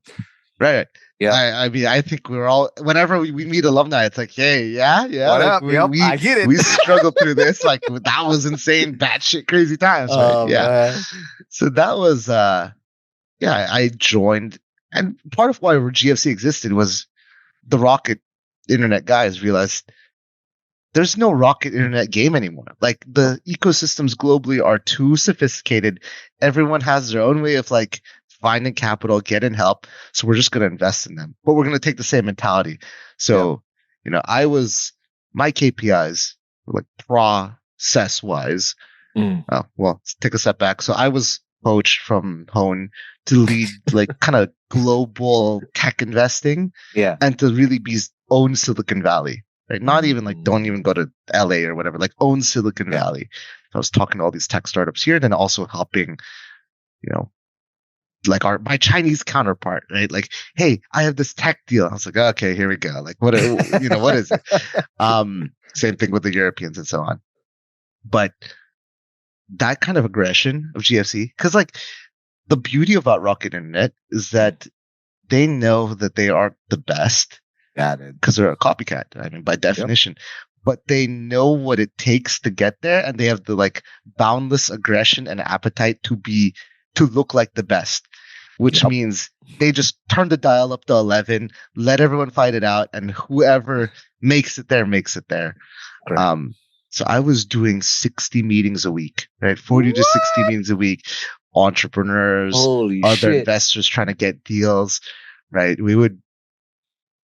Right. Yeah. I mean, I think we're all, whenever we meet alumni, it's like, hey, what up? I get it. We struggled through this. Like, that was insane, batshit crazy times, right? Man. So that was, I joined. And part of why GFC existed was the rocket internet guys realized there's no rocket internet game anymore. Like the ecosystems globally are too sophisticated. Everyone has their own way of like finding capital, getting help. So we're just going to invest in them, but we're going to take the same mentality. So, my KPIs like process wise. Well, let's take a step back. So I was poached from Hone to lead like kind of global tech investing, and to really be own Silicon Valley, right? Not even like don't even go to LA or whatever, like own Silicon Valley. I was talking to all these tech startups here, then also helping, like my Chinese counterpart, right? Like, hey, I have this tech deal. I was like, okay, here we go. Like, what is it? Same thing with the Europeans and so on. But that kind of aggression of GFC, because like the beauty about Rocket Internet is that they know that they aren't the best because they're a copycat. I mean, by definition, but they know what it takes to get there, and they have the like boundless aggression and appetite to look like the best, which means they just turn the dial up to 11, let everyone fight it out, and whoever makes it there makes it there. So I was doing 60 meetings a week, right? 40 to 60 meetings a week. Entrepreneurs, other investors trying to get deals, right?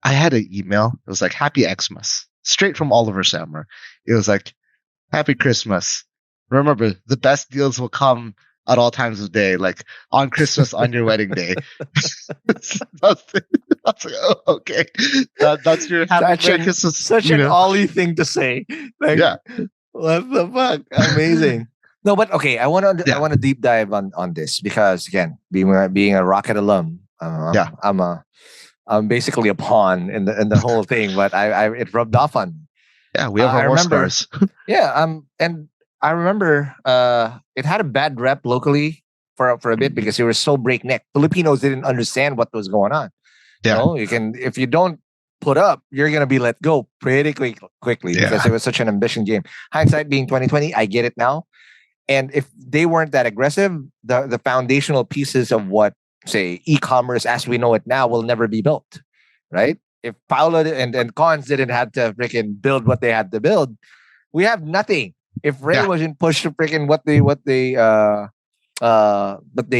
I had an email. It was like, Happy Xmas, straight from Oliver Sammer. It was like, Happy Christmas. Remember, the best deals will come at all times of day, like on Christmas, on your wedding day. I was like, oh, okay. That's your Happy Christmas. Such an Ollie thing to say. Like, what the fuck? Amazing. No, but okay, I want to deep dive on this because again, being a Rocket alum, I'm basically a pawn in the whole thing, but it rubbed off on me. Yeah, we have our war stars. And I remember it had a bad rep locally for a bit because it was so breakneck. Filipinos didn't understand what was going on. Yeah. If you don't put up, you're gonna be let go pretty quickly because it was such an ambition game. Hindsight being 2020, I get it now. And if they weren't that aggressive, the foundational pieces of what, say, e-commerce as we know it now will never be built, right? If Paolo and Cons didn't have to freaking build what they had to build, we have nothing. If Ray wasn't pushed to freaking what they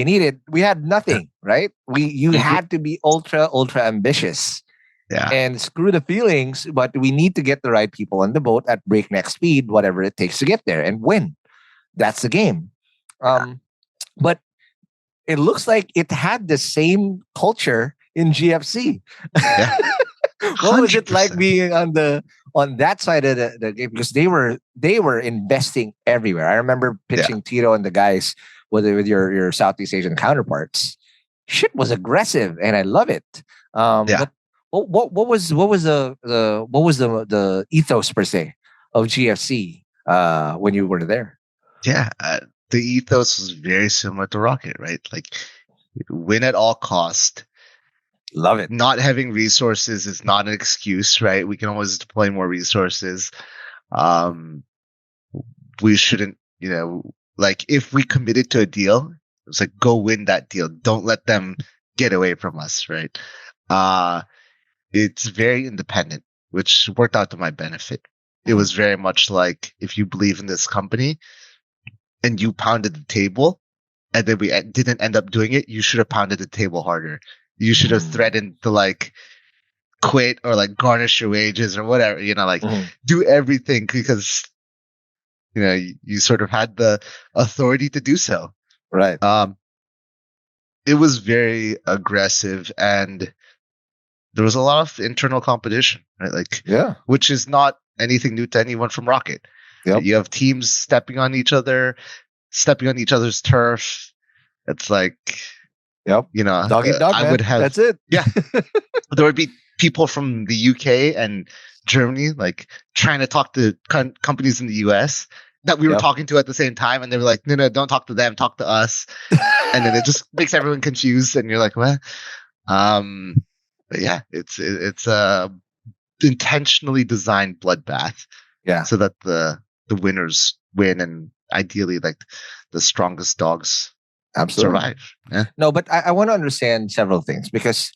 needed, we had nothing, right? You had to be ultra ambitious, and screw the feelings. But we need to get the right people on the boat at breakneck speed, whatever it takes to get there and win. That's the game. But it looks like it had the same culture in GFC. What was it like being on that side of the game? Because they were investing everywhere. I remember pitching Tito and the guys with your Southeast Asian counterparts. Shit was aggressive, and I love it. But what was the ethos per se of GFC when you were there? Yeah, the ethos was very similar to Rocket, right? Like win at all cost. Love it. Not having resources is not an excuse, right? We can always deploy more resources. We shouldn't, like if we committed to a deal, it's like go win that deal. Don't let them get away from us, right? It's very independent, which worked out to my benefit. It was very much like if you believe in this company and you pounded the table and then we didn't end up doing it, you should have pounded the table harder. You should have threatened to like quit or like garnish your wages or whatever, do everything because, you sort of had the authority to do so. Right. It was very aggressive and there was a lot of internal competition, right? Like, which is not anything new to anyone from Rocket. Yep. You have teams stepping on each other's turf. It's like, dog eat dog, I man. would have. That's it. Yeah, there would be people from the UK and Germany like trying to talk to companies in the US that we were talking to at the same time, and they were like, "No, don't talk to them, talk to us." And then it just makes everyone confused, and you're like, "What?" But yeah, it's a intentionally designed bloodbath, so that the winners win, and ideally, like the strongest dogs Absolutely. survive. Yeah. No, but I want to understand several things because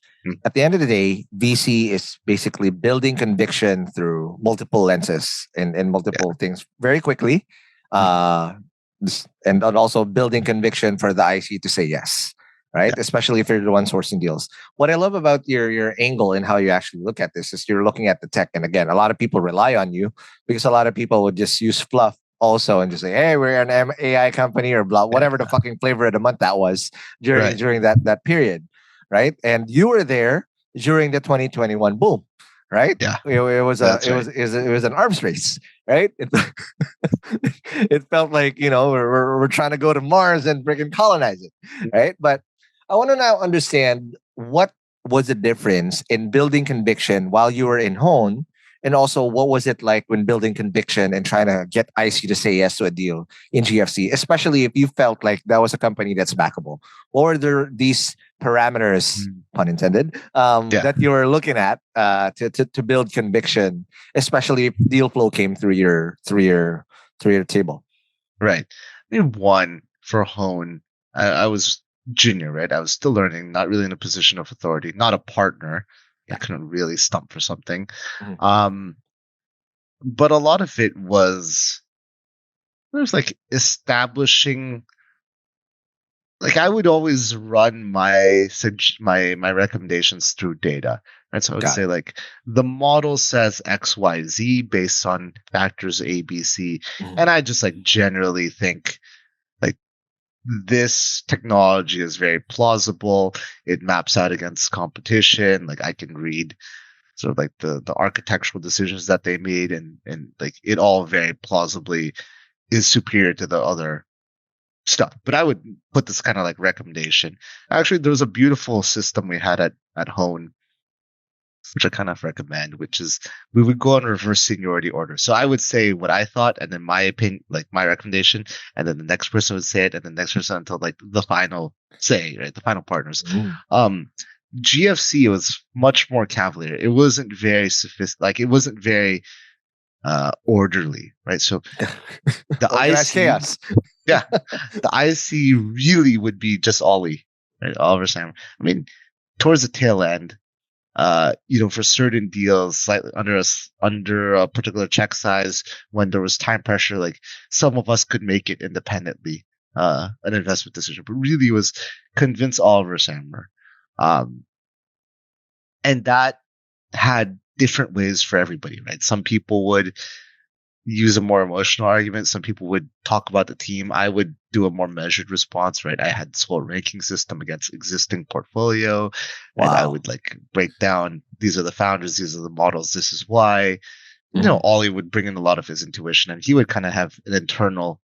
at the end of the day, VC is basically building conviction through multiple lenses and multiple things very quickly. And also building conviction for the IC to say yes, right? Yeah. Especially if you're the one sourcing deals. What I love about your angle and how you actually look at this is you're looking at the tech. And again, a lot of people rely on you because a lot of people would just use fluff also and just say, hey, we're an AI company or blah, whatever the fucking flavor of the month that was during that period, right? And you were there during the 2021 boom, right? Yeah. It was an arms race, right? It felt like, we're trying to go to Mars and freaking colonize it, right? But I want to now understand what was the difference in building conviction while you were in Hone, and also what was it like when building conviction and trying to get IC to say yes to a deal in GFC, especially if you felt like that was a company that's backable? What were these parameters, pun intended, that you were looking at to build conviction, especially if deal flow came through your table? Right. I mean, one, for Hone, I was junior, right? I was still learning, not really in a position of authority, not a partner. I couldn't really stump for something. But a lot of it was like establishing. Like I would always run my recommendations through data, right? So I would say like the model says X, Y, Z based on factors A, B, C, and I just like generally think like this technology is very plausible. It maps out against competition. Like I can read sort of like the architectural decisions that they made, and like it all very plausibly is superior to the other stuff. But I would put this kind of like recommendation. Actually, there was a beautiful system we had at Hone, which I kind of recommend, which is we would go in reverse seniority order. So I would say what I thought, and then my opinion, like my recommendation, and then the next person would say it, and the next person until like the final say, right? The final partners. GFC was much more cavalier. It wasn't very sophisticated. Like it wasn't very orderly, right? So the IC chaos. Yeah, the IC really would be just Ollie, right? Oliver Simon. I mean, towards the tail end, for certain deals, slightly under a particular check size, when there was time pressure, like some of us could make it independently, an investment decision, but really was convince Oliver Sammer. And that had different ways for everybody, right? Some people would use a more emotional argument. Some people would talk about the team. I would do a more measured response, right? I had this whole ranking system against existing portfolio. Wow. And I would like break down, these are the founders, these are the models, this is why. Ollie would bring in a lot of his intuition, and he would kind of have an internal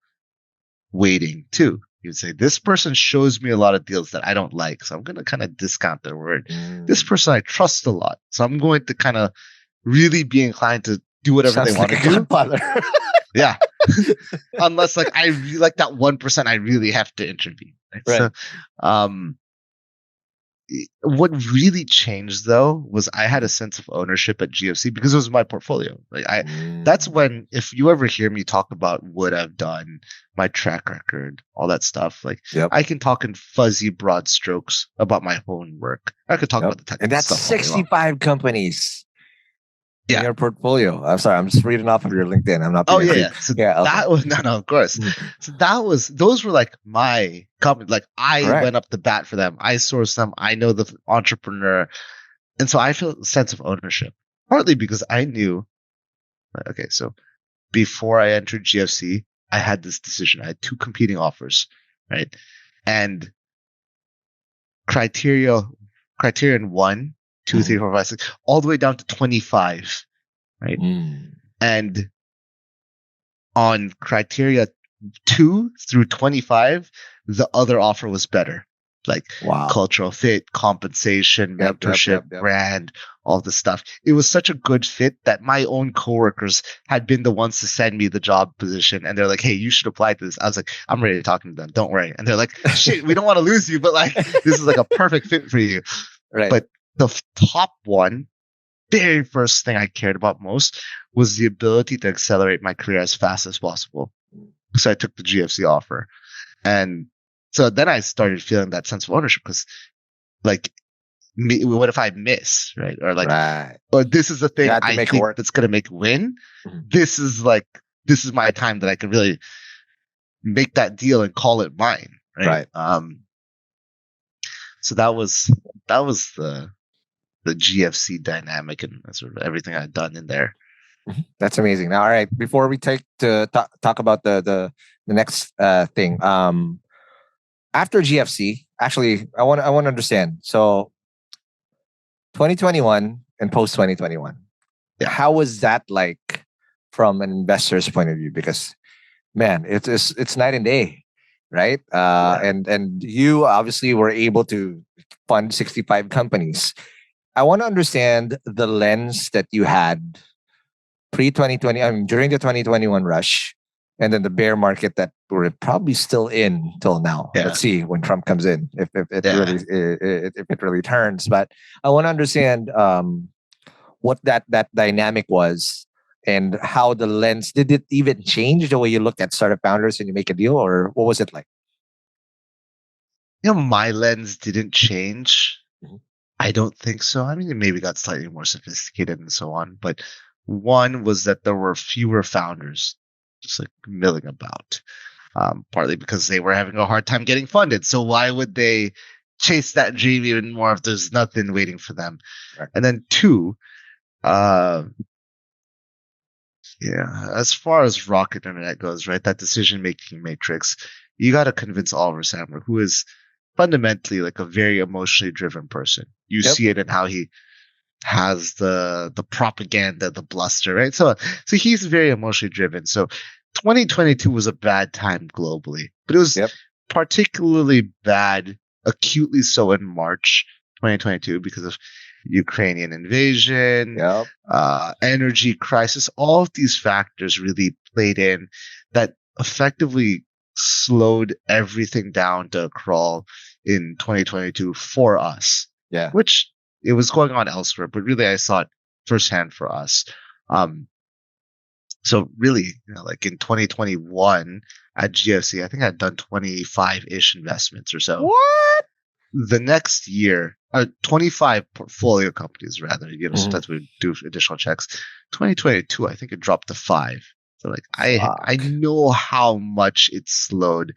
weighting too. He would say, this person shows me a lot of deals that I don't like, so I'm going to kind of discount their word. This person I trust a lot, so I'm going to kind of really be inclined to do whatever they want to do. Yeah. Unless like I really like that 1%, I really have to intervene. Right? So, what really changed though was I had a sense of ownership at GFC because it was my portfolio. Like that's when, if you ever hear me talk about what I've done, my track record, all that stuff, like I can talk in fuzzy broad strokes about my own work. I could talk about the technical stuff. And that's 65 companies. In your portfolio. I'm sorry, I'm just reading off of your LinkedIn. I'm not. So that was no, of course. So those were like my company. Like I went up the bat for them. I sourced them. I know the entrepreneur, and so I feel a sense of ownership. Partly because I knew. Okay, so before I entered GFC, I had this decision. I had two competing offers, right? And criterion 1, 2, 3, 4, 5, 6, all the way down to 25, right? And on criteria 2 through 25, the other offer was better. Like cultural fit, compensation, mentorship, brand, all this stuff. It was such a good fit that my own coworkers had been the ones to send me the job position. And they're like, hey, you should apply to this. I was like, I'm ready to talk to them. Don't worry. And they're like, shit, we don't want to lose you, but like, this is like a perfect fit for you. Right. But the top one, very first thing I cared about most was the ability to accelerate my career as fast as possible. So I took the GFC offer. And So then I started feeling that sense of ownership because, like, what if I miss, right? Or like, or this is the thing I think that's gonna make win. Mm-hmm. This is my time that I can really make that deal and call it mine, right? So that was the GFC dynamic and sort of everything I'd done in there. That's amazing. Now, all right, before we take to talk about the next thing, after GFC, actually, I want to understand. So, 2021 and post 2021, how was that like from an investor's point of view? Because, man, it's night and day, right? And you obviously were able to fund 65 companies. I want to understand the lens that you had pre-2020, I mean, during the 2021 rush, and then the bear market that we're probably still in till now. Yeah. Let's see when Trump comes in, if it really turns. But I want to understand what that dynamic was and how the lens, did it even change the way you look at startup founders and you make a deal, or what was it like? My lens didn't change. Mm-hmm. I don't think so. I mean, it maybe got slightly more sophisticated and so on, but one was that there were fewer founders just like milling about, partly because they were having a hard time getting funded. So why would they chase that dream even more if there's nothing waiting for them? Right. And then two, as far as Rocket Internet goes, right, that decision-making matrix, you got to convince Oliver Samwer, who is fundamentally like a very emotionally driven person. You see it in how he has the propaganda, the bluster, right? So he's very emotionally driven. So 2022 was a bad time globally, but it was particularly bad, acutely so in March 2022 because of Ukrainian invasion, energy crisis. All of these factors really played in that effectively slowed everything down to a crawl in 2022 for us. Yeah, which it was going on elsewhere, but really I saw it firsthand for us. So really, like in 2021 at GFC, I think I'd done 25-ish investments or so. What? The next year, 25 portfolio companies rather, so that's we do additional checks. 2022, I think it dropped to 5. So like I know how much it slowed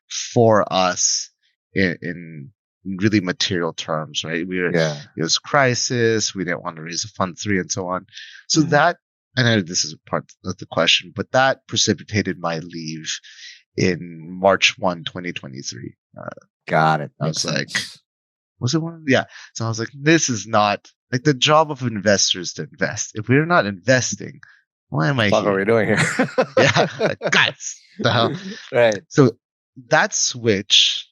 for us in really material terms, right? It was crisis. We didn't want to raise a fund 3 and so on. So that, I know this is a part of the question, but that precipitated my leave in March 1, 2023. Got it. I was like, was it one? Yeah. So I was like, this is not like the job of investors to invest. If we're not investing, why am I here? What are we doing here? Guys, the hell? Right. So that switch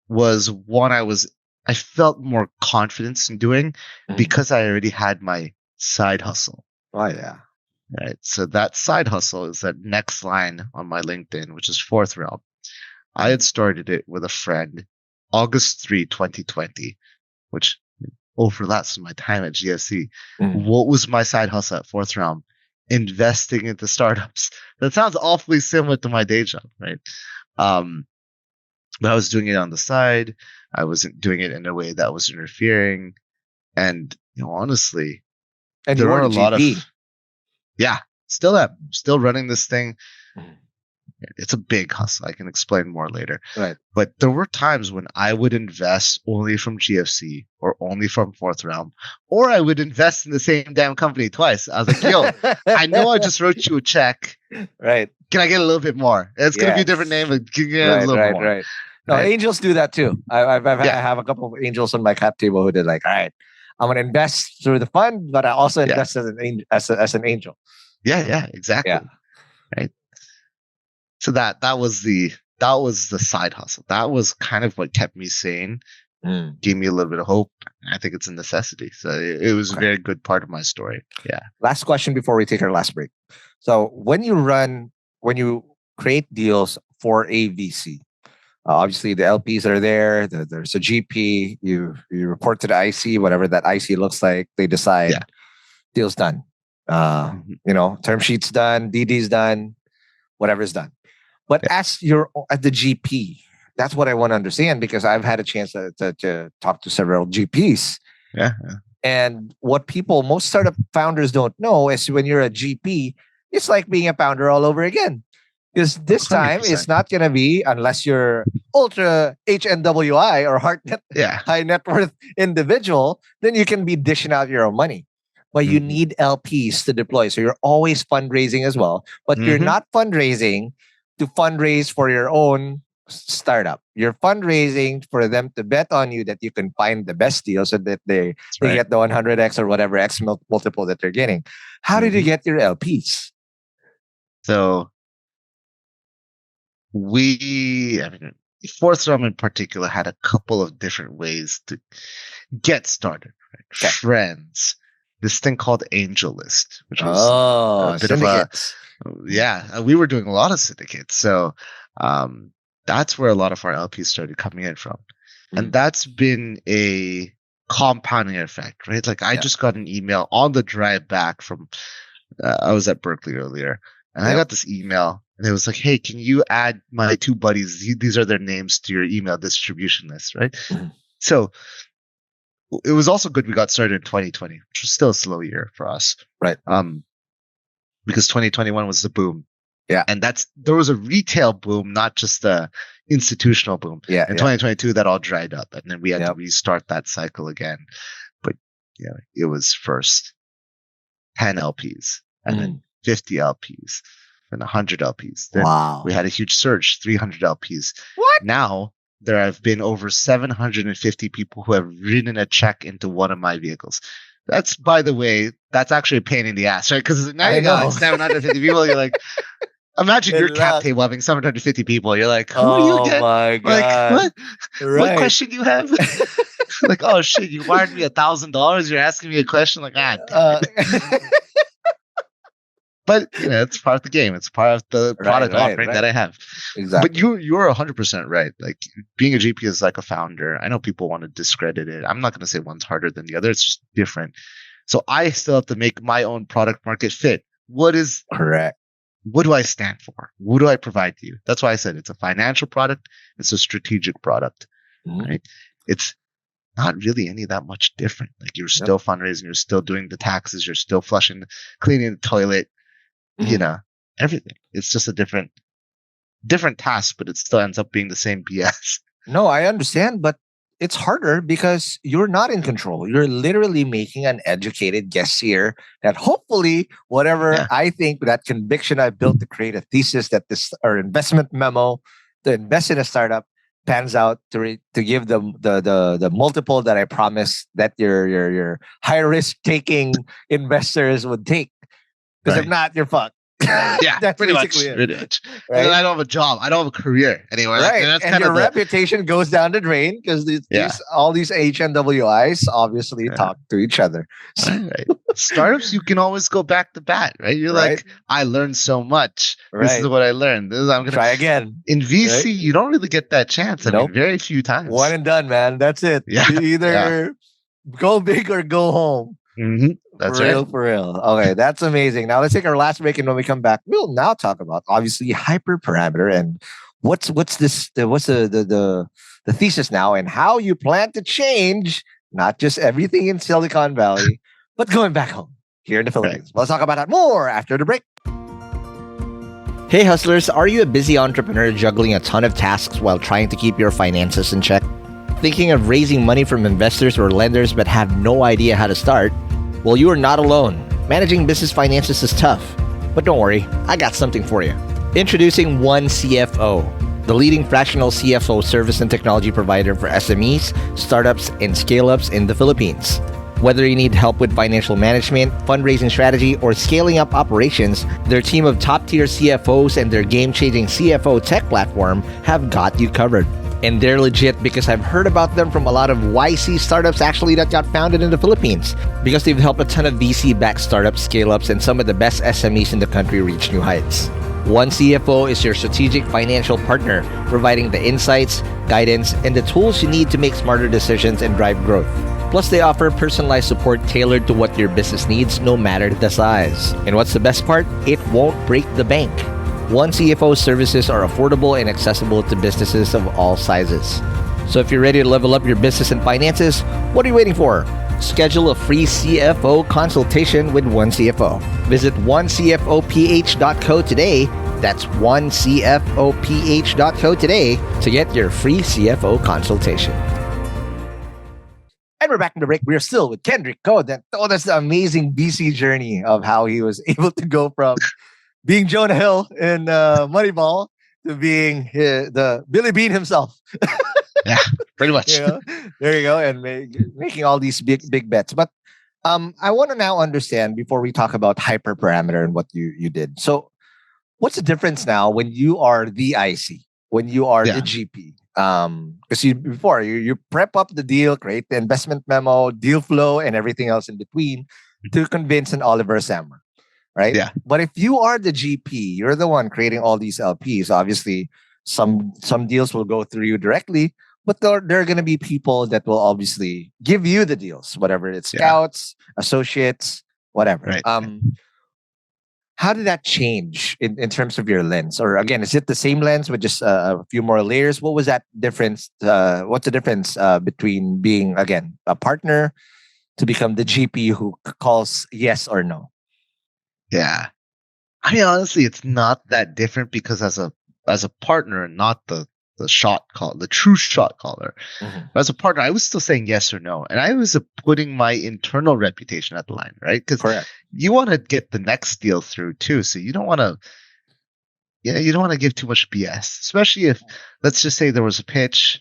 was one I felt more confidence in doing because I already had my side hustle. Oh yeah. Right. So that side hustle is that next line on my LinkedIn, which is Fourth Realm. I had started it with a friend August 3, 2020, which overlaps with my time at GFC. What was my side hustle at Fourth Realm? Investing into startups. That sounds awfully similar to my day job, right? But I was doing it on the side. I wasn't doing it in a way that was interfering. And, honestly, and there were a lot of, still running this thing. It's a big hustle. I can explain more later. Right. But there were times when I would invest only from GFC or only from Fourth Realm, or I would invest in the same damn company twice. I was like, yo, I know I just wrote you a check. Right. Can I get a little bit more? It's going to be a different name, but can you get a little bit more? Right. No, angels do that too. I have a couple of angels on my cap table who did like, all right, I'm going to invest through the fund, but I also invest as an angel. Yeah, exactly. Yeah. Right. So that was the side hustle. That was kind of what kept me sane, gave me a little bit of hope. I think it's a necessity. So it was a very good part of my story. Yeah. Last question before we take our last break. So when you create deals for a VC, obviously the LPs are there. There's a GP. You report to the IC, whatever that IC looks like. They decide. Yeah. Deal's done. Term sheet's done. DD's done. Whatever's done. But as the GP, that's what I want to understand, because I've had a chance to talk to several GPs. Yeah. And what most startup founders don't know is when you're a GP, it's like being a founder all over again. Because this time 100%. it's not going to be, unless you're ultra HNWI or high net worth individual, then you can be dishing out your own money. But you need LPs to deploy. So you're always fundraising as well. But you're not fundraising to fundraise for your own startup. You're fundraising for them to bet on you that you can find the best deal so that they get the 100x or whatever X multiple that they're getting. How did you get your LPs? So Fourth Realm in particular had a couple of different ways to get started. Right? Okay. Friends. This thing called AngelList, which was a bit syndicates. We were doing a lot of syndicates. So that's where a lot of our LPs started coming in from. And that's been a compounding effect, right? Like I just got an email on the drive back from, I was at Berkeley earlier, and I got this email, and it was like, hey, can you add my two buddies? These are their names to your email distribution list, right? So it was also good we got started in 2020, which was still a slow year for us. Right. Because 2021 was the boom. Yeah. And there was a retail boom, not just the institutional boom. Yeah. In 2022, that all dried up, and then we had to restart that cycle again. But it was first 10 LPs, and then 50 LPs, and 100 LPs. Then we had a huge surge, 300 LPs. What? Now there have been over 750 people who have written a check into one of my vehicles. That's, by the way, that's actually a pain in the ass, right? Because now you got 750 people. You're like, imagine your cap table having 750 people. You're like, who are you again? My God. Like, what? Right. What question do you have? Like, oh shit, you wired me $1,000. You're asking me a question, like, But it's part of the game. It's part of the product offering that I have. Exactly. But you're 100% right. Like being a GP is like a founder. I know people want to discredit it. I'm not going to say one's harder than the other. It's just different. So I still have to make my own product market fit. What is correct? What do I stand for? What do I provide to you? That's why I said it's a financial product. It's a strategic product, right? It's not really any that much different. Like you're still fundraising. You're still doing the taxes. You're still cleaning the toilet. Everything. It's just a different task, but it still ends up being the same BS. No, I understand, but it's harder because you're not in control. You're literally making an educated guess here that hopefully whatever I think, that conviction I built to create a thesis that this or investment memo to invest in a startup pans out to give them the multiple that I promised that your high risk taking investors would take. Because if not, you're fucked. That's pretty much. Right? And I don't have a job. I don't have a career anywhere. Right. Like, and your reputation goes down the drain because all these HNWIs obviously talk to each other. Right. Startups, you can always go back to bat, right? You're like, I learned so much. This is what I learned. I'm going to try again. In VC, you don't really get that chance. I mean, very few times. One and done, man. That's it. Yeah. You either go big or go home. That's for real. Okay, that's amazing. Now let's take our last break, and when we come back, we'll now talk about obviously Hyperparameter and what's the thesis now, and how you plan to change not just everything in Silicon Valley, but going back home here in the Philippines. Let's talk about that more after the break. Hey hustlers, are you a busy entrepreneur juggling a ton of tasks while trying to keep your finances in check? Thinking of raising money from investors or lenders but have no idea how to start? Well, you are not alone. Managing business finances is tough. But don't worry, I got something for you. Introducing OneCFO, the leading fractional CFO service and technology provider for SMEs, startups, and scale-ups in the Philippines. Whether you need help with financial management, fundraising strategy, or scaling up operations, their team of top-tier CFOs and their game-changing CFO tech platform have got you covered. And they're legit because I've heard about them from a lot of YC startups actually that got founded in the Philippines, because they've helped a ton of VC-backed startups, scale-ups, and some of the best SMEs in the country reach new heights. OneCFO is your strategic financial partner, providing the insights, guidance, and the tools you need to make smarter decisions and drive growth. Plus, they offer personalized support tailored to what your business needs, no matter the size. And what's the best part? It won't break the bank. OneCFO services are affordable and accessible to businesses of all sizes. So if you're ready to level up your business and finances, what are you waiting for? Schedule a free CFO consultation with OneCFO. Visit onecfoph.co today. That's onecfoph.co today to get your free CFO consultation. And we're back in the break. We're still with Kendrick Geluz. That told us the amazing BC journey of how he was able to go from being Jonah Hill in Moneyball to being the Billy Bean himself. Yeah, pretty much. There you go. And making all these big bets. But I want to now understand before we talk about Hyperparameter and what you did. So what's the difference now when you are the IC, when you are the GP? Because you prep up the deal, create the investment memo, deal flow, and everything else in between to convince an Oliver Sammer, right? Yeah. But if you are the GP, you're the one creating all these LPs. Obviously, some deals will go through you directly, but there are going to be people that will obviously give you the deals, whatever it's scouts, associates, whatever. Right. How did that change in terms of your lens? Or again, is it the same lens with just a few more layers? What was that difference? What's the difference between being, again, a partner to become the GP who calls yes or no? Yeah. I mean, honestly, it's not that different because as a partner, not the shot call, the true shot caller. Mm-hmm. But as a partner, I was still saying yes or no. And I was putting my internal reputation at the line, right? Because you want to get the next deal through too. So you don't want to, you don't want to give too much BS, especially if, let's just say there was a pitch,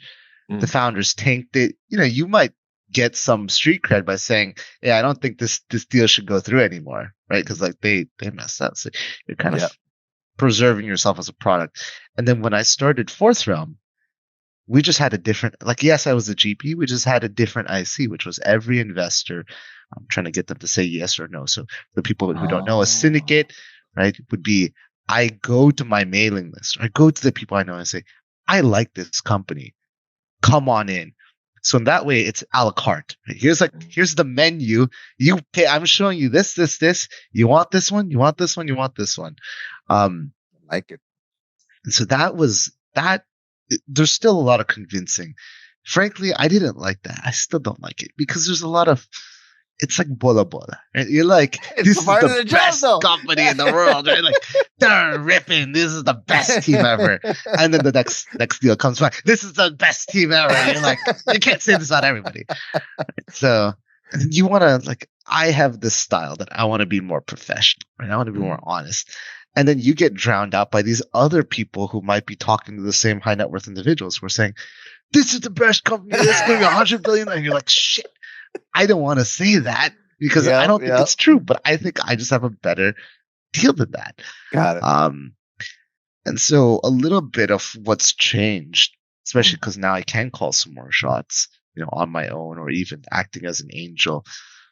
the founders tanked it. You might get some street cred by saying, I don't think this deal should go through anymore, right? Because like they messed up. So you're kind of preserving yourself as a product. And then when I started Fourth Realm, we just had a different, yes, I was a GP. We just had a different IC, which was every investor. I'm trying to get them to say yes or no. So the people who don't know, a syndicate, right, would be, I go to my mailing list. I go to the people I know and say, I like this company. Come on in. So in that way, it's a la carte. Right? Here's the menu. You pay. I'm showing you this. You want this one? You want this one? You want this one? Like it. And so that was that. There's still a lot of convincing. Frankly, I didn't like that. I still don't like it because there's a lot of. It's like bola bola. Right? You're like, this is the best company in the world, right? Like, they're ripping. This is the best team ever. And then the next deal comes back. This is the best team ever. And you're like, you can't say this about everybody. So you want to I have this style that I want to be more professional, right? I want to be more honest. And then you get drowned out by these other people who might be talking to the same high net worth individuals who are saying, this is the best company. It's going to be 100 billion. And you're like, shit, I don't want to say that because I don't think it's true, but I think I just have a better deal than that. Got it. And so a little bit of what's changed, especially because now I can call some more shots, on my own or even acting as an angel.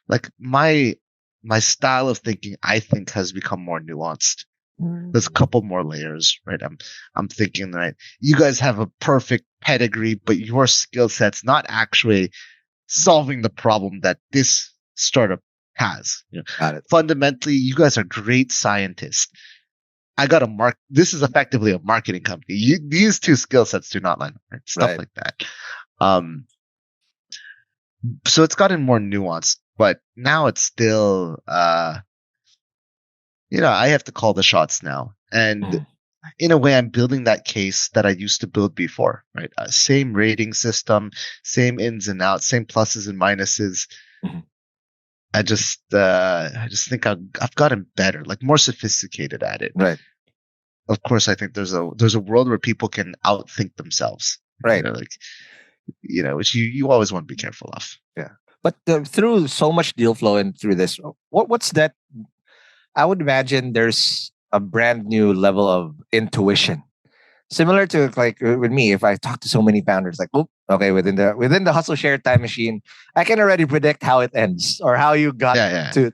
Like my style of thinking, I think, has become more nuanced. There's a couple more layers, right? I'm thinking that you guys have a perfect pedigree, but your skill set's not actually solving the problem that this startup has. Got it. Fundamentally, you guys are great scientists. I got this is effectively a marketing company. These two skill sets do not line up, right? Stuff like that. So it's gotten more nuanced, but now it's still, I have to call the shots now. And in a way, I'm building that case that I used to build before, right? Same rating system, same ins and outs, same pluses and minuses. I just think I've gotten better, more sophisticated at it. Right. Of course, I think there's a world where people can outthink themselves. Right. Which you always want to be careful of. Yeah. But through so much deal flow and through this, what's that? I would imagine there's a brand new level of intuition, similar to with me. If I talk to so many founders, within the Hustleshare time machine, I can already predict how it ends or how you got to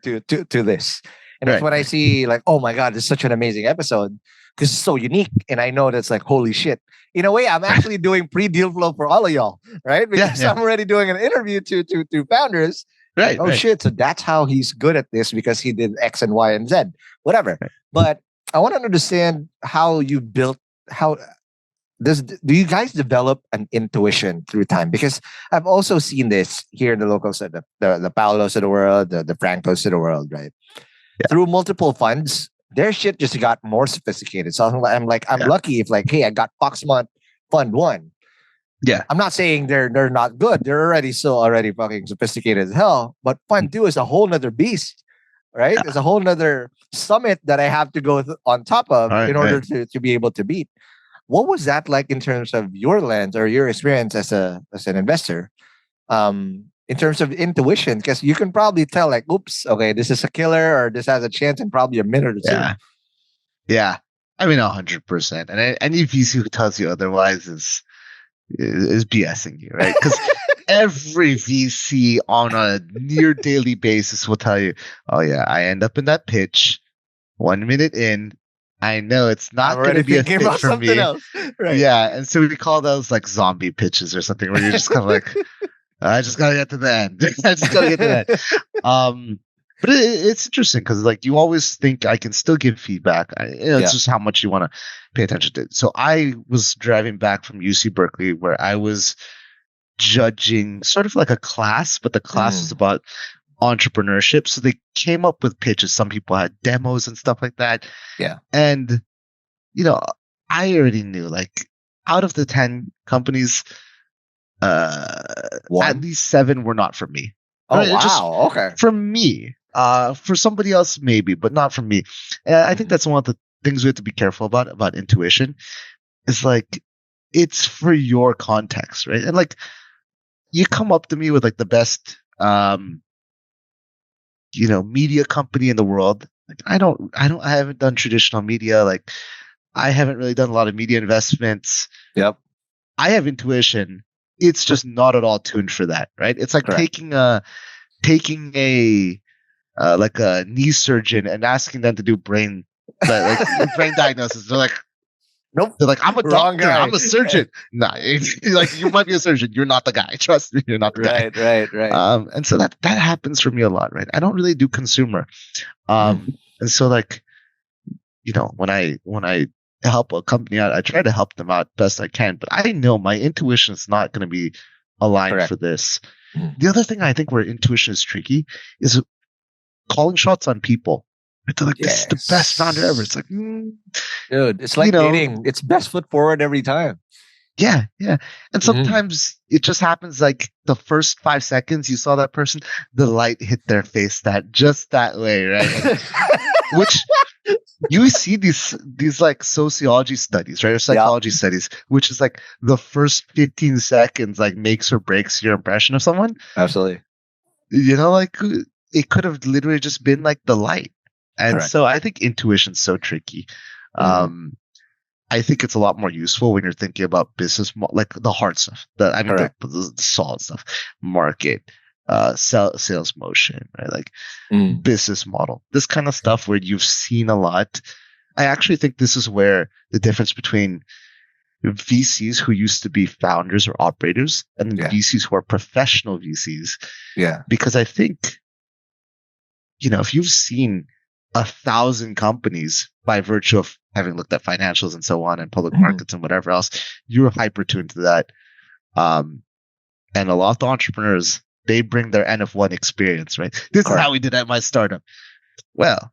this. And that's when I see oh my God, this is such an amazing episode because it's so unique, and I know that's holy shit. In a way, I'm actually doing pre-deal flow for all of y'all, right? Because I'm already doing an interview to founders. Right. Shit. So that's how he's good at this because he did X and Y and Z, whatever. Right. But I want to understand how you built how do you guys develop an intuition through time? Because I've also seen this here in the local set, the Paolos of the world, the Francos of the world, right? Yeah. Through multiple funds, their shit just got more sophisticated. So I'm lucky if like, hey, I got Foxmont Fund 1. Yeah. I'm not saying they're not good. They're already fucking sophisticated as hell. But Fund 2 is a whole nother beast, right? Yeah. It's a whole nother summit that I have to go on top of in order to be able to beat. What was that like in terms of your lens or your experience as an investor? In terms of intuition, because you can probably tell, like, oops, okay, this is a killer, or this has a chance in probably a minute or two. Yeah. I mean, 100%. And any VC who tells you otherwise is BSing you, right? Because every VC on a near daily basis will tell you, oh yeah, I end up in that pitch 1 minute in. I know it's not going to be a fit for me. Right. Yeah, and so we call those like zombie pitches or something, where you're just kind of like, I just got to get to the end. I just got to get to that. But it's interesting because like you always think I can still give feedback. It's just how much you want to pay attention to. So I was driving back from UC Berkeley where I was judging sort of like a class, but the class was about entrepreneurship. So they came up with pitches. Some people had demos and stuff like that. Yeah. And, I already knew like out of the 10 companies, at least 7 were not for me. Oh, right? Wow. Okay. For me. For somebody else, maybe, but not for me. And I think that's one of the things we have to be careful about intuition. Is like, it's for your context, right? And like, you come up to me with like the best, media company in the world. Like, I haven't done traditional media. Like, I haven't really done a lot of media investments. Yep. I have intuition. It's just not at all tuned for that, right? It's like taking a like a knee surgeon and asking them to do brain diagnosis. They're like, nope. They're like, I'm a doctor. I'm a surgeon. Nah, like you might be a surgeon. You're not the guy. Trust me, you're not the guy. Right. And so that happens for me a lot, right? I don't really do consumer. And so like, when I help a company out, I try to help them out best I can. But I know my intuition is not going to be aligned for this. The other thing I think where intuition is tricky is calling shots on people. They're like, this is the best founder ever. It's like, dude, it's like dating. It's best foot forward every time. Yeah. And sometimes it just happens like the first 5 seconds you saw that person, the light hit their face that way, right? Which you see these like sociology studies, right? Or psychology studies, which is like the first 15 seconds like makes or breaks your impression of someone. Absolutely. Like it could have literally just been like the light. And so I think intuition's so tricky. I think it's a lot more useful when you're thinking about business, like the hard stuff. The solid stuff, market, sales motion, right? Like business model, this kind of stuff where you've seen a lot. I actually think this is where the difference between VCs who used to be founders or operators and VCs who are professional VCs. Yeah. Because I think, if you've seen 1,000 companies by virtue of having looked at financials and so on and public markets and whatever else, you're hyper tuned to that. And a lot of the entrepreneurs, they bring their NF1 experience, right? This is how we did at my startup. Well,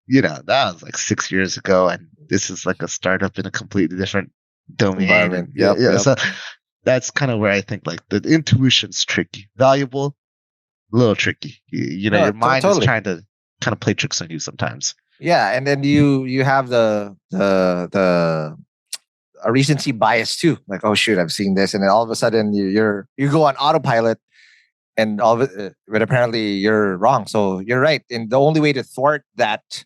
that was like 6 years ago, and this is like a startup in a completely different domain. Environment. Yep. So that's kind of where I think like the intuition's tricky, valuable, a little tricky. Your mind is trying to kind of play tricks on you sometimes. Yeah, and then you have the a recency bias too. Like, oh shoot, I've seen this, and then all of a sudden you go on autopilot, and all of it, but apparently you're wrong. So you're right, and the only way to thwart that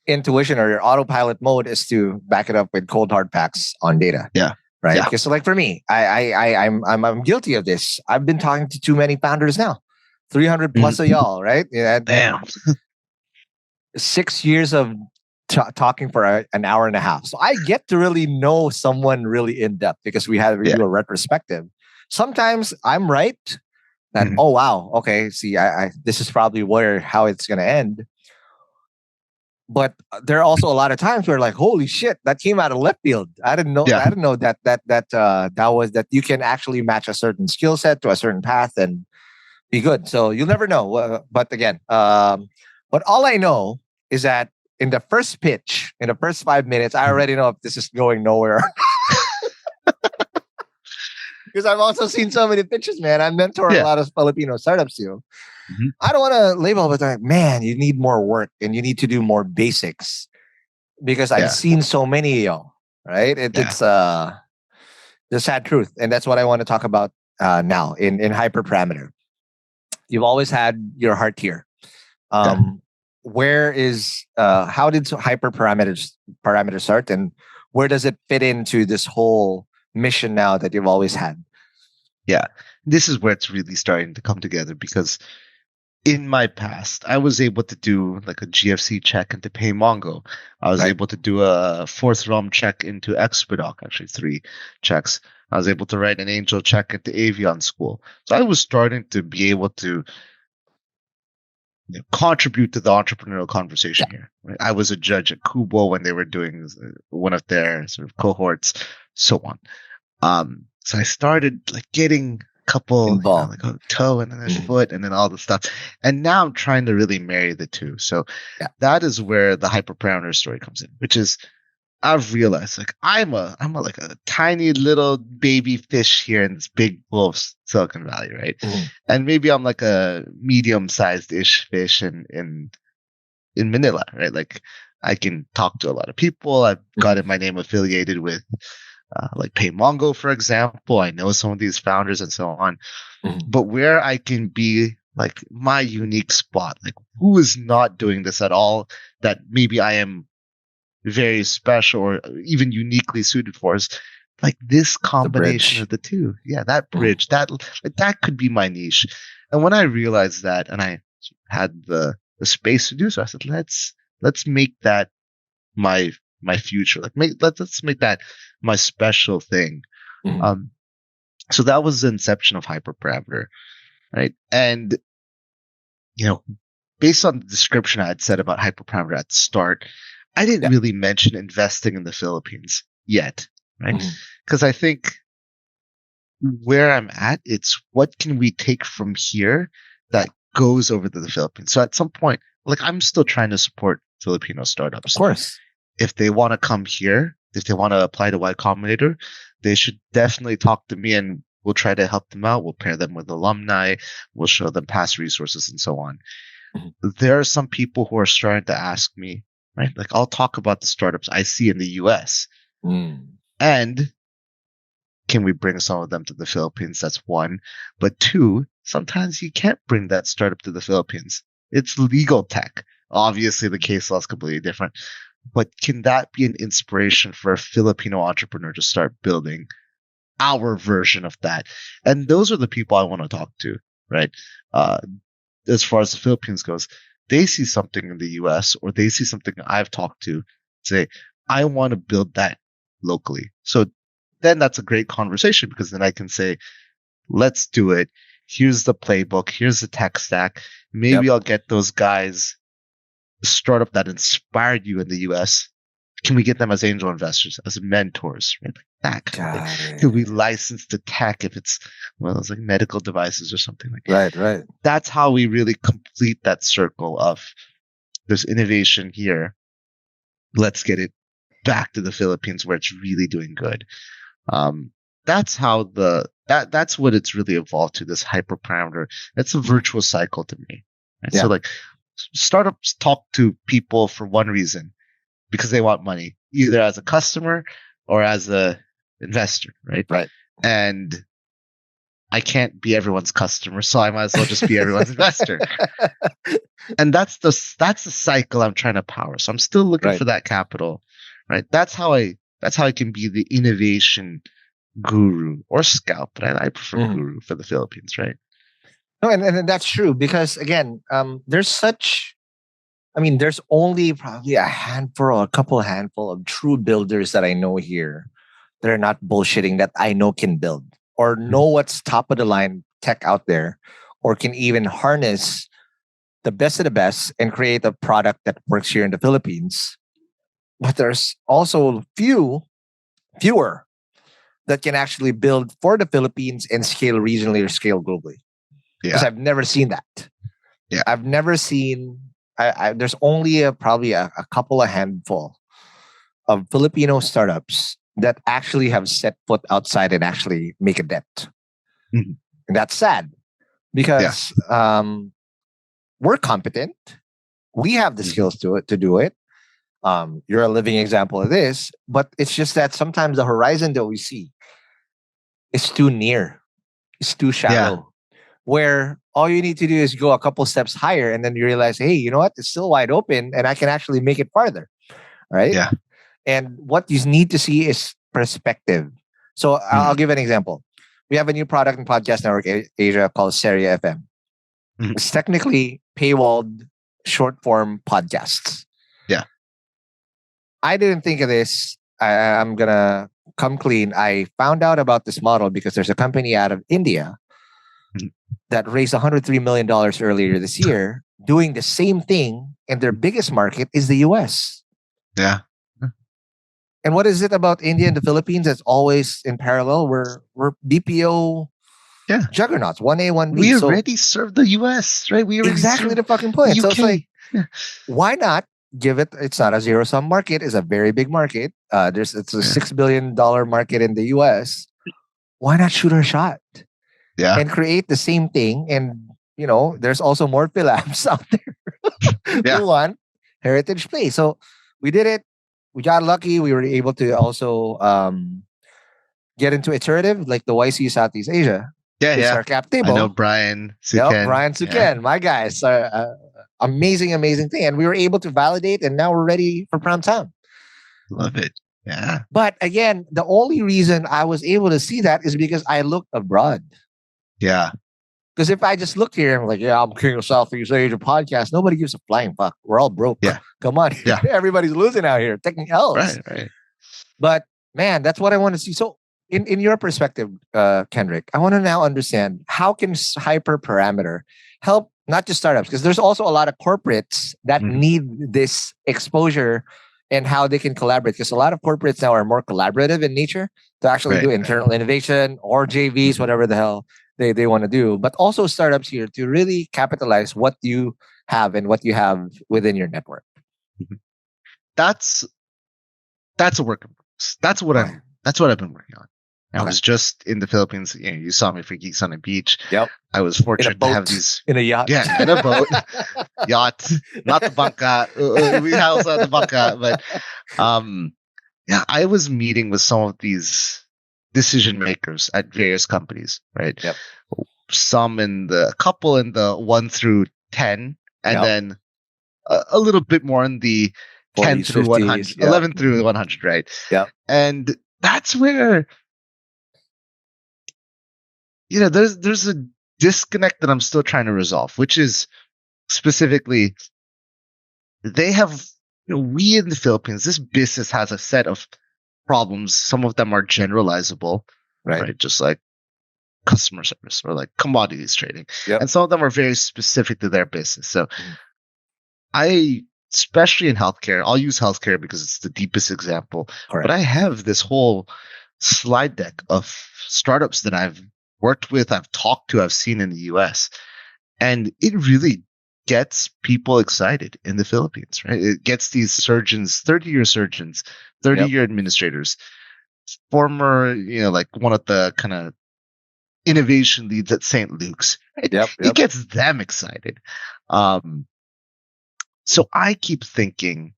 intuition or your autopilot mode is to back it up with cold hard facts on data. Yeah. Right. Yeah. Because so like for me, I'm guilty of this. I've been talking to too many founders now. 300 plus of y'all, right? Yeah. Damn. 6 years of talking for an hour and a half. So I get to really know someone really in depth because we had to do a retrospective. Sometimes I'm right that, oh, wow. Okay. See, I this is probably how it's going to end. but there are also a lot of times where like, holy shit, that came out of left field. I didn't know. Yeah. I didn't know that you can actually match a certain skill set to a certain path and be good. So you'll never know. But again, but all I know is that in the first pitch, in the first 5 minutes, I already know if this is going nowhere. Because I've also seen so many pitches, man. I mentor a lot of Filipino startups too. Mhm. I don't want to label, but like, man, you need more work and you need to do more basics because I've seen so many, right? It's the sad truth. And that's what I want to talk about now in Hyperparameter. You've always had your heart here. Where is, how did parameter start and where does it fit into this whole mission now that you've always had? Yeah, this is where it's really starting to come together because in my past, I was able to do like a GFC check into PayMongo. I was able to do a fourth realm check into Expedoc, actually 3 checks. I was able to write an angel check into Avion School. So I was starting to be able to contribute to the entrepreneurial conversation here. Right? I was a judge at Kubo when they were doing one of their sort of cohorts, so on. So I started like getting a couple, like a toe and then a foot and then all the stuff. And now I'm trying to really marry the two. So that is where the hyperparameter story comes in, which is I've realized like I'm like a tiny little baby fish here in this big pool of Silicon Valley, right? And maybe I'm like a medium-sized ish fish in Manila, right? Like I can talk to a lot of people. I've gotten my name affiliated with like PayMongo, for example. I know some of these founders and so on. But where I can be like my unique spot, like who is not doing this at all that maybe I am very special or even uniquely suited for is like this combination of the two. Yeah, that bridge, that could be my niche. And when I realized that and I had the space to do so, I said, let's make that my future. Like let's make that my special thing. So that was the inception of Hyperparameter, right? And based on the description I had said about Hyperparameter at the start, I didn't really mention investing in the Philippines yet, right? Because I think where I'm at, it's what can we take from here that goes over to the Philippines. So at some point, like I'm still trying to support Filipino startups. Of course. If they want to come here, if they want to apply to Y Combinator, they should definitely talk to me and we'll try to help them out. We'll pair them with alumni. We'll show them past resources and so on. There are some people who are starting to ask me, right? Like I'll talk about the startups I see in the US. And can we bring some of them to the Philippines? That's one. But two, sometimes you can't bring that startup to the Philippines. It's legal tech. Obviously, the case law is completely different. But can that be an inspiration for a Filipino entrepreneur to start building our version of that? And those are the people I want to talk to, right? As far as the Philippines goes, they see something in the US or they see something I've talked to, say, I want to build that locally. So then that's a great conversation because then I can say, let's do it. Here's the playbook. Here's the tech stack. Maybe I'll get those guys, the startup that inspired you in the US. Can we get them as angel investors, as mentors, right? Like that. Could we license the tech if it's one of those like medical devices or something like that? Right. That's how we really complete that circle of there's innovation here. Let's get it back to the Philippines where it's really doing good. That's how that's what it's really evolved to, this hyperparameter. It's a virtuous cycle to me. Right? So like startups talk to people for one reason, because they want money, either as a customer or as a investor, right? Right. And I can't be everyone's customer, so I might as well just be everyone's investor. And that's the cycle I'm trying to power. So I'm still looking for that capital, right? That's how I can be the innovation guru or scout, but I prefer guru for the Philippines, right? No, and that's true because again, there's only probably a couple handful of true builders that I know here that are not bullshitting, that I know can build or know what's top of the line tech out there, or can even harness the best of the best and create a product that works here in the Philippines. But there's also fewer that can actually build for the Philippines and scale regionally or scale globally. Because I've never seen that. Yeah. I've never seen. There's only probably a handful of Filipino startups that actually have set foot outside and actually make a dent. Mm-hmm. And that's sad because we're competent. We have the skills to do it. You're a living example of this, but it's just that sometimes the horizon that we see is too near. It's too shallow. Where all you need to do is go a couple steps higher and then you realize, hey, you know what? It's still wide open and I can actually make it farther. Right? Yeah. And what you need to see is perspective. So I'll give an example. We have a new product in Podcast Network Asia called Seria FM. Mm-hmm. It's technically paywalled short form podcasts. Yeah. I didn't think of this. I'm going to come clean. I found out about this model because there's a company out of India that raised $103 million earlier this year doing the same thing. And their biggest market is the US. Yeah. And what is it about India and the Philippines that's always in parallel? We're BPO juggernauts, 1A, 1B. We already serve the US, right? We exactly the fucking point. So it's like, why not give it? It's not a zero-sum market. It's a very big market. It's a $6 billion market in the US. Why not shoot our shot? Yeah. And create the same thing. And, there's also more Philabs out there who want heritage play. So we did it. We got lucky. We were able to also get into iterative, like the YC Southeast Asia. Yeah. Our cap table. I know Brian Suken. Brian Suken, my guys. Amazing thing. And we were able to validate, and now we're ready for prime time. Love it. Yeah. But again, the only reason I was able to see that is because I looked abroad. Yeah. Because if I just look here and I'm like, I'm King of Southeast Asia podcast, nobody gives a flying fuck. We're all broke. Yeah. Come on. Yeah. Everybody's losing out here, taking L's. Right. But man, that's what I want to see. So in your perspective, Kendrick, I want to now understand how can Hyperparameter help not just startups, because there's also a lot of corporates that need this exposure and how they can collaborate. Because a lot of corporates now are more collaborative in nature to actually do internal innovation or JVs, whatever the hell they want to do. But also startups here to really capitalize what you have and what you have within your network. That's a work in progress. That's what I've been working on. I was just in the Philippines. You saw me for Geeks on a Beach. Yep. I was fortunate to have these in a yacht. Yeah, in a boat, yacht, not the bangka. We also had the bangka, but I was meeting with some of these decision makers at various companies, right? Yep. A couple in the 1 through 10, and then a little bit more in the 10 through 100, 11 through 100, right? Yeah. And that's where there's a disconnect that I'm still trying to resolve, which is specifically they have, we in the Philippines, this business has a set of problems. Some of them are generalizable, right? Just like customer service or like commodities trading. Yep. And some of them are very specific to their business. So especially in healthcare, I'll use healthcare because it's the deepest example. Correct. But I have this whole slide deck of startups that I've worked with, I've talked to, I've seen in the US. And it really gets people excited in the Philippines, right? It gets these surgeons, 30-year surgeons, 30-year administrators, former, like one of the kind of innovation leads at St. Luke's. Right? It gets them excited. So I keep thinking,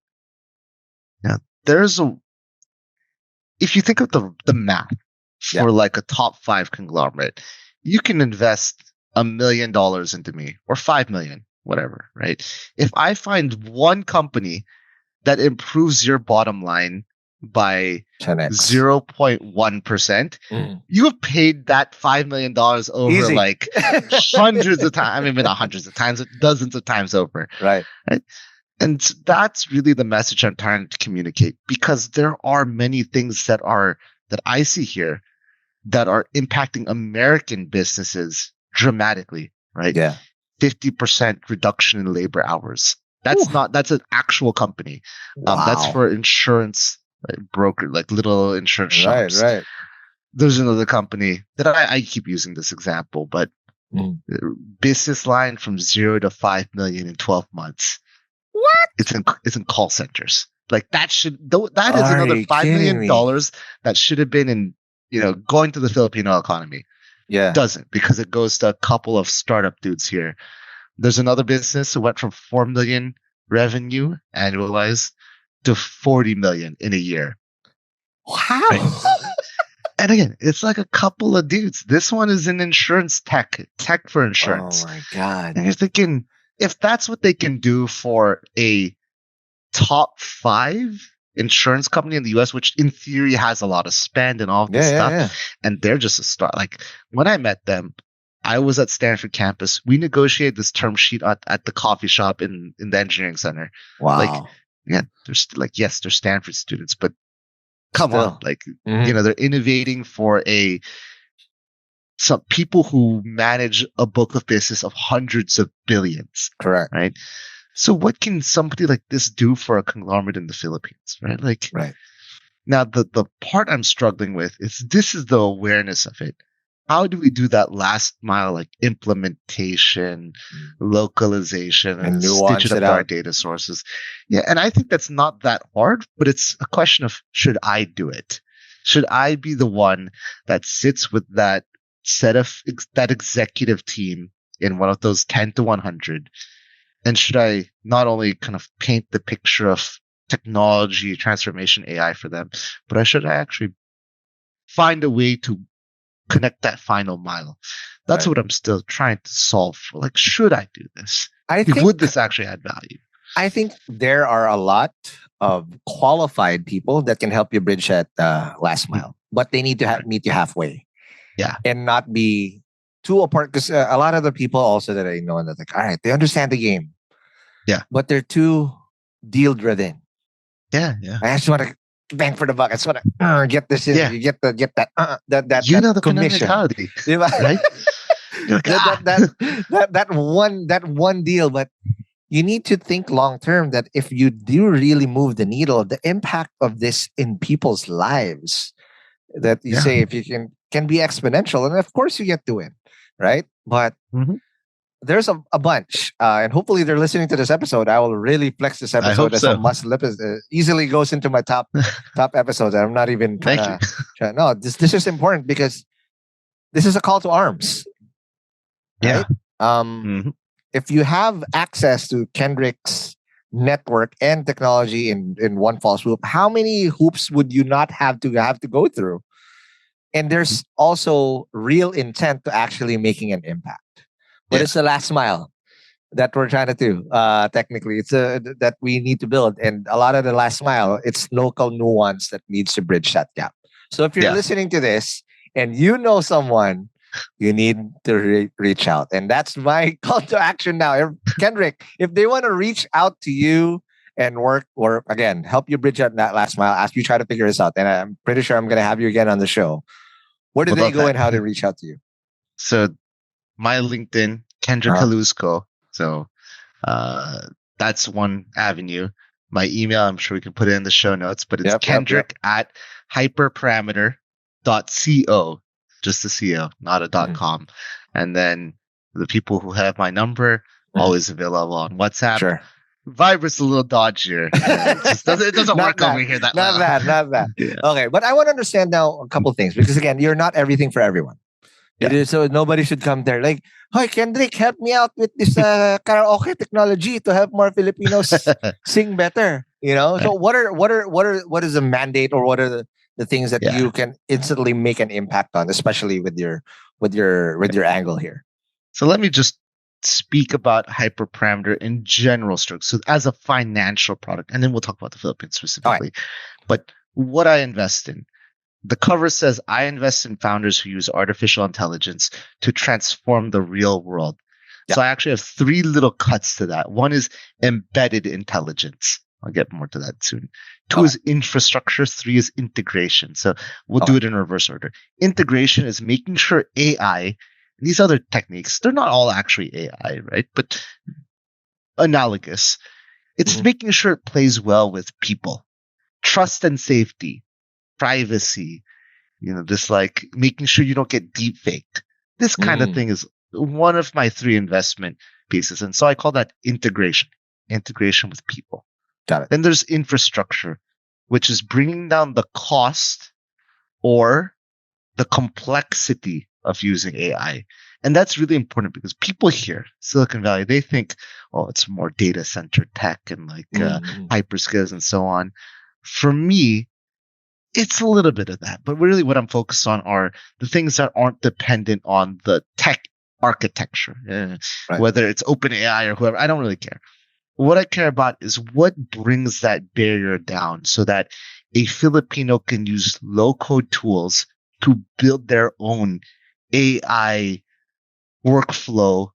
if you think of the math for like a top 5 conglomerate, you can invest $1 million into me or 5 million, whatever, right? If I find one company that improves your bottom line by 10x. 0.1%, you have paid that $5 million over Easy. like hundreds of times. I mean, not hundreds of times, dozens of times over. Right. And that's really the message I'm trying to communicate, because there are many things that I see here that are impacting American businesses dramatically, right? Yeah. 50% reduction in labor hours. That's an actual company. Wow. That's for insurance broker, like little insurance shops. Right. There's another company that I keep using this example, but business line from 0 to 5 million in 12 months. What? It's in call centers. Like that is another $5 million that should have been in, going to the Filipino economy. Yeah. Doesn't, because it goes to a couple of startup dudes here. There's another business who went from 4 million revenue annualized to 40 million in a year. Wow. Right? And again, it's like a couple of dudes. This one is in insurance tech for insurance. Oh my God. And you're thinking, if that's what they can do for a top 5 insurance company in the US, which in theory has a lot of spend and all of this stuff, and they're just a start. Like when I met them, I was at Stanford campus. We negotiated this term sheet at the coffee shop in the engineering center. Wow. Like, yeah, they're Stanford students, but come on, like, they're innovating for some people who manage a book of business of hundreds of billions. Correct. Right. So what can somebody like this do for a conglomerate in the Philippines? Right. Like, right. Now, the part I'm struggling with is this is the awareness of it. How do we do that last mile, like implementation, localization, and stitch it up to our data sources? Yeah, and I think that's not that hard, but it's a question of, should I do it? Should I be the one that sits with that that executive team in one of those 10 to 100? And should I not only kind of paint the picture of technology, transformation, AI for them, but should I actually find a way to connect that final mile? That's what I'm still trying to solve for. Like, should I do this? Would this actually add value? I think there are a lot of qualified people that can help you bridge that last mile, but they need to meet you halfway. Yeah. And not be too apart, because a lot of the people also that I know, and they're like, all right, they understand the game. Yeah. But they're too deal driven. Yeah. I just want to bang for the buck. I just want to get this in. Yeah. You get that the commission. Mentality, right? Like, that one deal, but you need to think long term that if you do really move the needle, the impact of this in people's lives, that you say if you can be exponential, and of course you get to win, right? But there's a bunch, and hopefully they're listening to this episode. I will really flex this episode as a must easily goes into my top episodes. I'm not even trying to. No, this is important because this is a call to arms. Right? Yeah. If you have access to Kendrick's network and technology in one false swoop, how many hoops would you not have to go through? And there's also real intent to actually making an impact. But it's the last mile that we're trying to do. Technically, it's that we need to build, and a lot of the last mile, it's local nuance that needs to bridge that gap. So if you're listening to this and you know someone, you need to reach out, and that's my call to action now. Kendrick, if they want to reach out to you and work, or again help you bridge that last mile, as you try to figure this out, and I'm pretty sure I'm going to have you again on the show. Where do they go and how to reach out to you? So my LinkedIn, Kendrick Geluz Kho. So that's one avenue. My email, I'm sure we can put it in the show notes, but it's Kendrick at hyperparameter.co. Just the CO, not a .com. And then the people who have my number, always available on WhatsApp. Sure. Viber's a little dodgier. It doesn't work over here that well. Not bad. Yeah. Okay, but I want to understand now a couple things, because again, you're not everything for everyone. So nobody should come there like, "Hi, Kendrick, help me out with this karaoke technology to help more Filipinos sing better." So what is the mandate, or what are the things that you can instantly make an impact on, especially with your angle here? So let me just speak about Hyperparameter in general strokes. So as a financial product, and then we'll talk about the Philippines specifically. Right. But what I invest in, the cover says, I invest in founders who use artificial intelligence to transform the real world. Yeah. So I actually have 3 little cuts to that. One is embedded intelligence. I'll get more to that soon. 2 is infrastructure. 3 is integration. So we'll do it in reverse order. Integration is making sure AI these other techniques, they're not all actually AI, right? But analogous. It's making sure it plays well with people. Trust and safety, privacy, this like making sure you don't get deep faked. This kind of thing is one of my 3 investment pieces. And so I call that integration with people. Got it. Then there's infrastructure, which is bringing down the cost or the complexity of using AI. And that's really important because people here, Silicon Valley, they think, oh, it's more data center tech and like hyperscalers and so on. For me, it's a little bit of that. But really what I'm focused on are the things that aren't dependent on the tech architecture, whether it's OpenAI or whoever. I don't really care. What I care about is what brings that barrier down so that a Filipino can use low-code tools to build their own AI workflow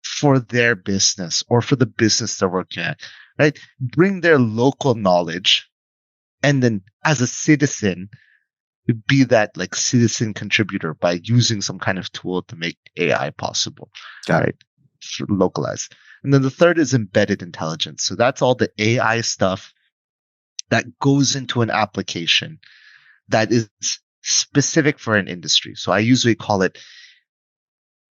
for their business or for the business they're working at, right? Bring their local knowledge and then as a citizen, be that like citizen contributor by using some kind of tool to make AI possible, right? Localized. And then the third is embedded intelligence. So that's all the AI stuff that goes into an application that is specific for an industry. So I usually call it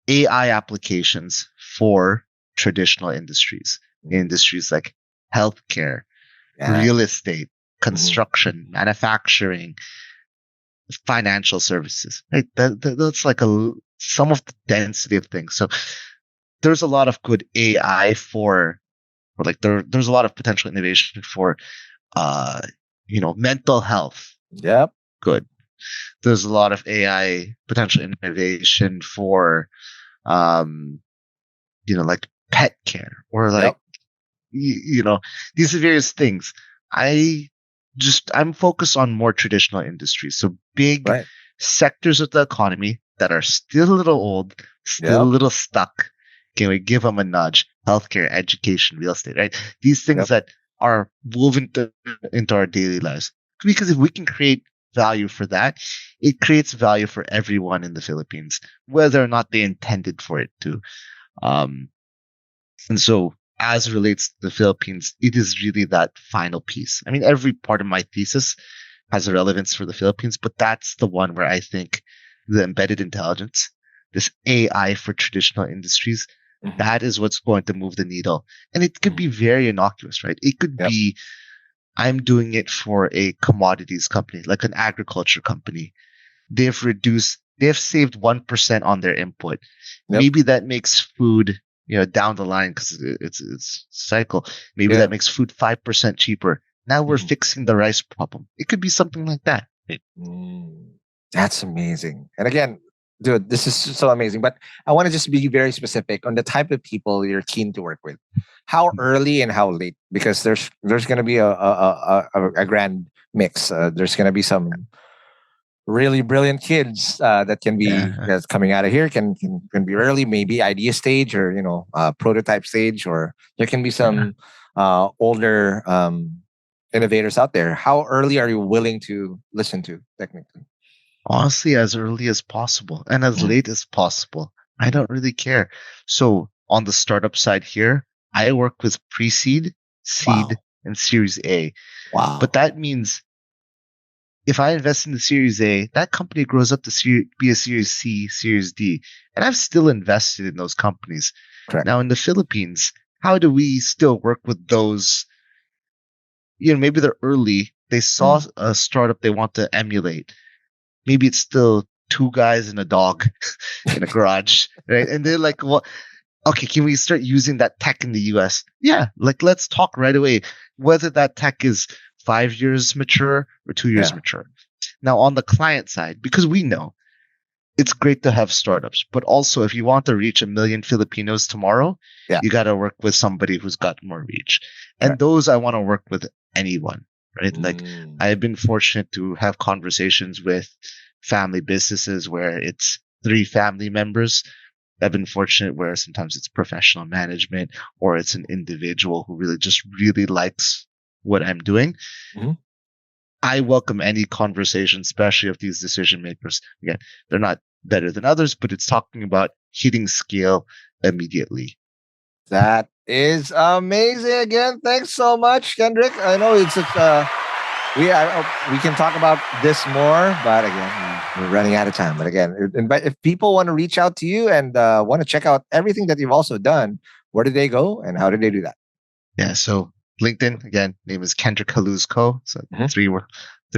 AI applications for traditional industries like healthcare, real estate, construction, manufacturing, financial services. Right? That's like some of the density of things. So there's a lot of good AI for like there's a lot of potential innovation for mental health. Yep. Good. There's a lot of AI potential innovation for like pet care or like these are various things. I'm focused on more traditional industries. So big sectors of the economy that are still a little old, still a little stuck. Can we give them a nudge? Healthcare, education, real estate, right? These things that are woven into our daily lives. Because if we can create value for that, it creates value for everyone in the Philippines, whether or not they intended for it to. And so as it relates to the Philippines, it is really that final piece. I mean, every part of my thesis has a relevance for the Philippines, but that's the one where I think the embedded intelligence, this AI for traditional industries, that is what's going to move the needle. And it could be very innocuous, right? It could be, I'm doing it for a commodities company, like an agriculture company. They've saved 1% on their input. Maybe that makes food, down the line because it's cycle. Maybe that makes food 5% cheaper. Now we're fixing the rice problem. It could be something like that. That's amazing. And again, dude, this is so amazing. But I want to just be very specific on the type of people you're keen to work with. How early and how late? Because there's going to be a grand mix. There's going to be some really brilliant kids that can be that's coming out of here can be early, maybe idea stage or prototype stage, or there can be some older innovators out there. How early are you willing to listen to technically? Honestly, as early as possible and as late as possible. I don't really care. So on the startup side here, I work with pre-seed, seed, and Series A. Wow. But that means if I invest in the Series A, that company grows up to be a Series C, Series D. And I've still invested in those companies. Correct. Now in the Philippines, how do we still work with those? Maybe they're early. They saw a startup they want to emulate. Maybe it's still 2 guys and a dog in a garage, right? And they're like, well, okay, can we start using that tech in the US? Yeah, like let's talk right away, whether that tech is 5 years mature or 2 years mature. Now on the client side, because we know it's great to have startups, but also if you want to reach 1 million Filipinos tomorrow, you got to work with somebody who's got more reach. And those I want to work with anyone. Right? Like I've been fortunate to have conversations with family businesses where it's 3 family members. I've been fortunate where sometimes it's professional management or it's an individual who really likes what I'm doing. I welcome any conversation, especially of these decision makers. Again, they're not better than others, but it's talking about hitting scale immediately. That is amazing. Again, thanks so much, Kendrick. I know it's we can talk about this more, but again, we're running out of time. But again, if people want to reach out to you and want to check out everything that you've also done, where do they go and how do they do that? Yeah, so LinkedIn, again, name is Kendrick Geluz Kho. So three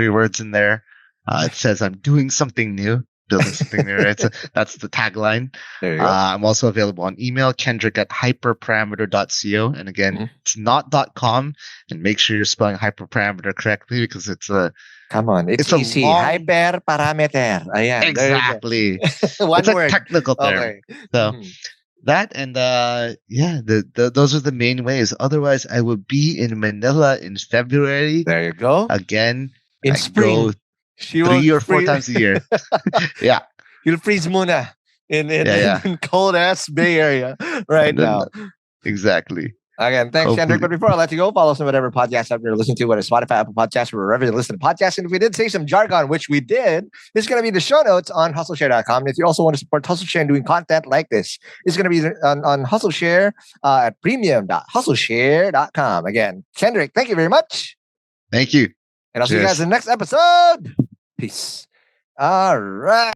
words in there. It says I'm doing something new, building something new. Right? So that's the tagline. There you go. I'm also available on email, kendrick@hyperparameter.co. And again, it's not .com. And make sure you're spelling hyperparameter correctly because it's a... Come on, it's easy. Hyperparameter. Ayan, exactly. One it's word. A technical term. Okay. So that and those are the main ways. Otherwise, I will be in Manila in February. There you go. Again, in spring. Go 3 or 4 times a year. Yeah. You'll freeze muna in cold ass Bay Area now. Exactly. Again, thanks, Kendrick. But before I let you go, follow us on whatever podcast app you're listening to, whether it's Spotify, Apple Podcasts, or wherever you listen to podcasts. And if we did say some jargon, which we did, it's going to be the show notes on Hustleshare.com. And if you also want to support Hustleshare and doing content like this, it's going to be on Hustleshare at premium.hustleshare.com. Again, Kendrick, thank you very much. Thank you. And I'll see you guys in the next episode. Peace. All right.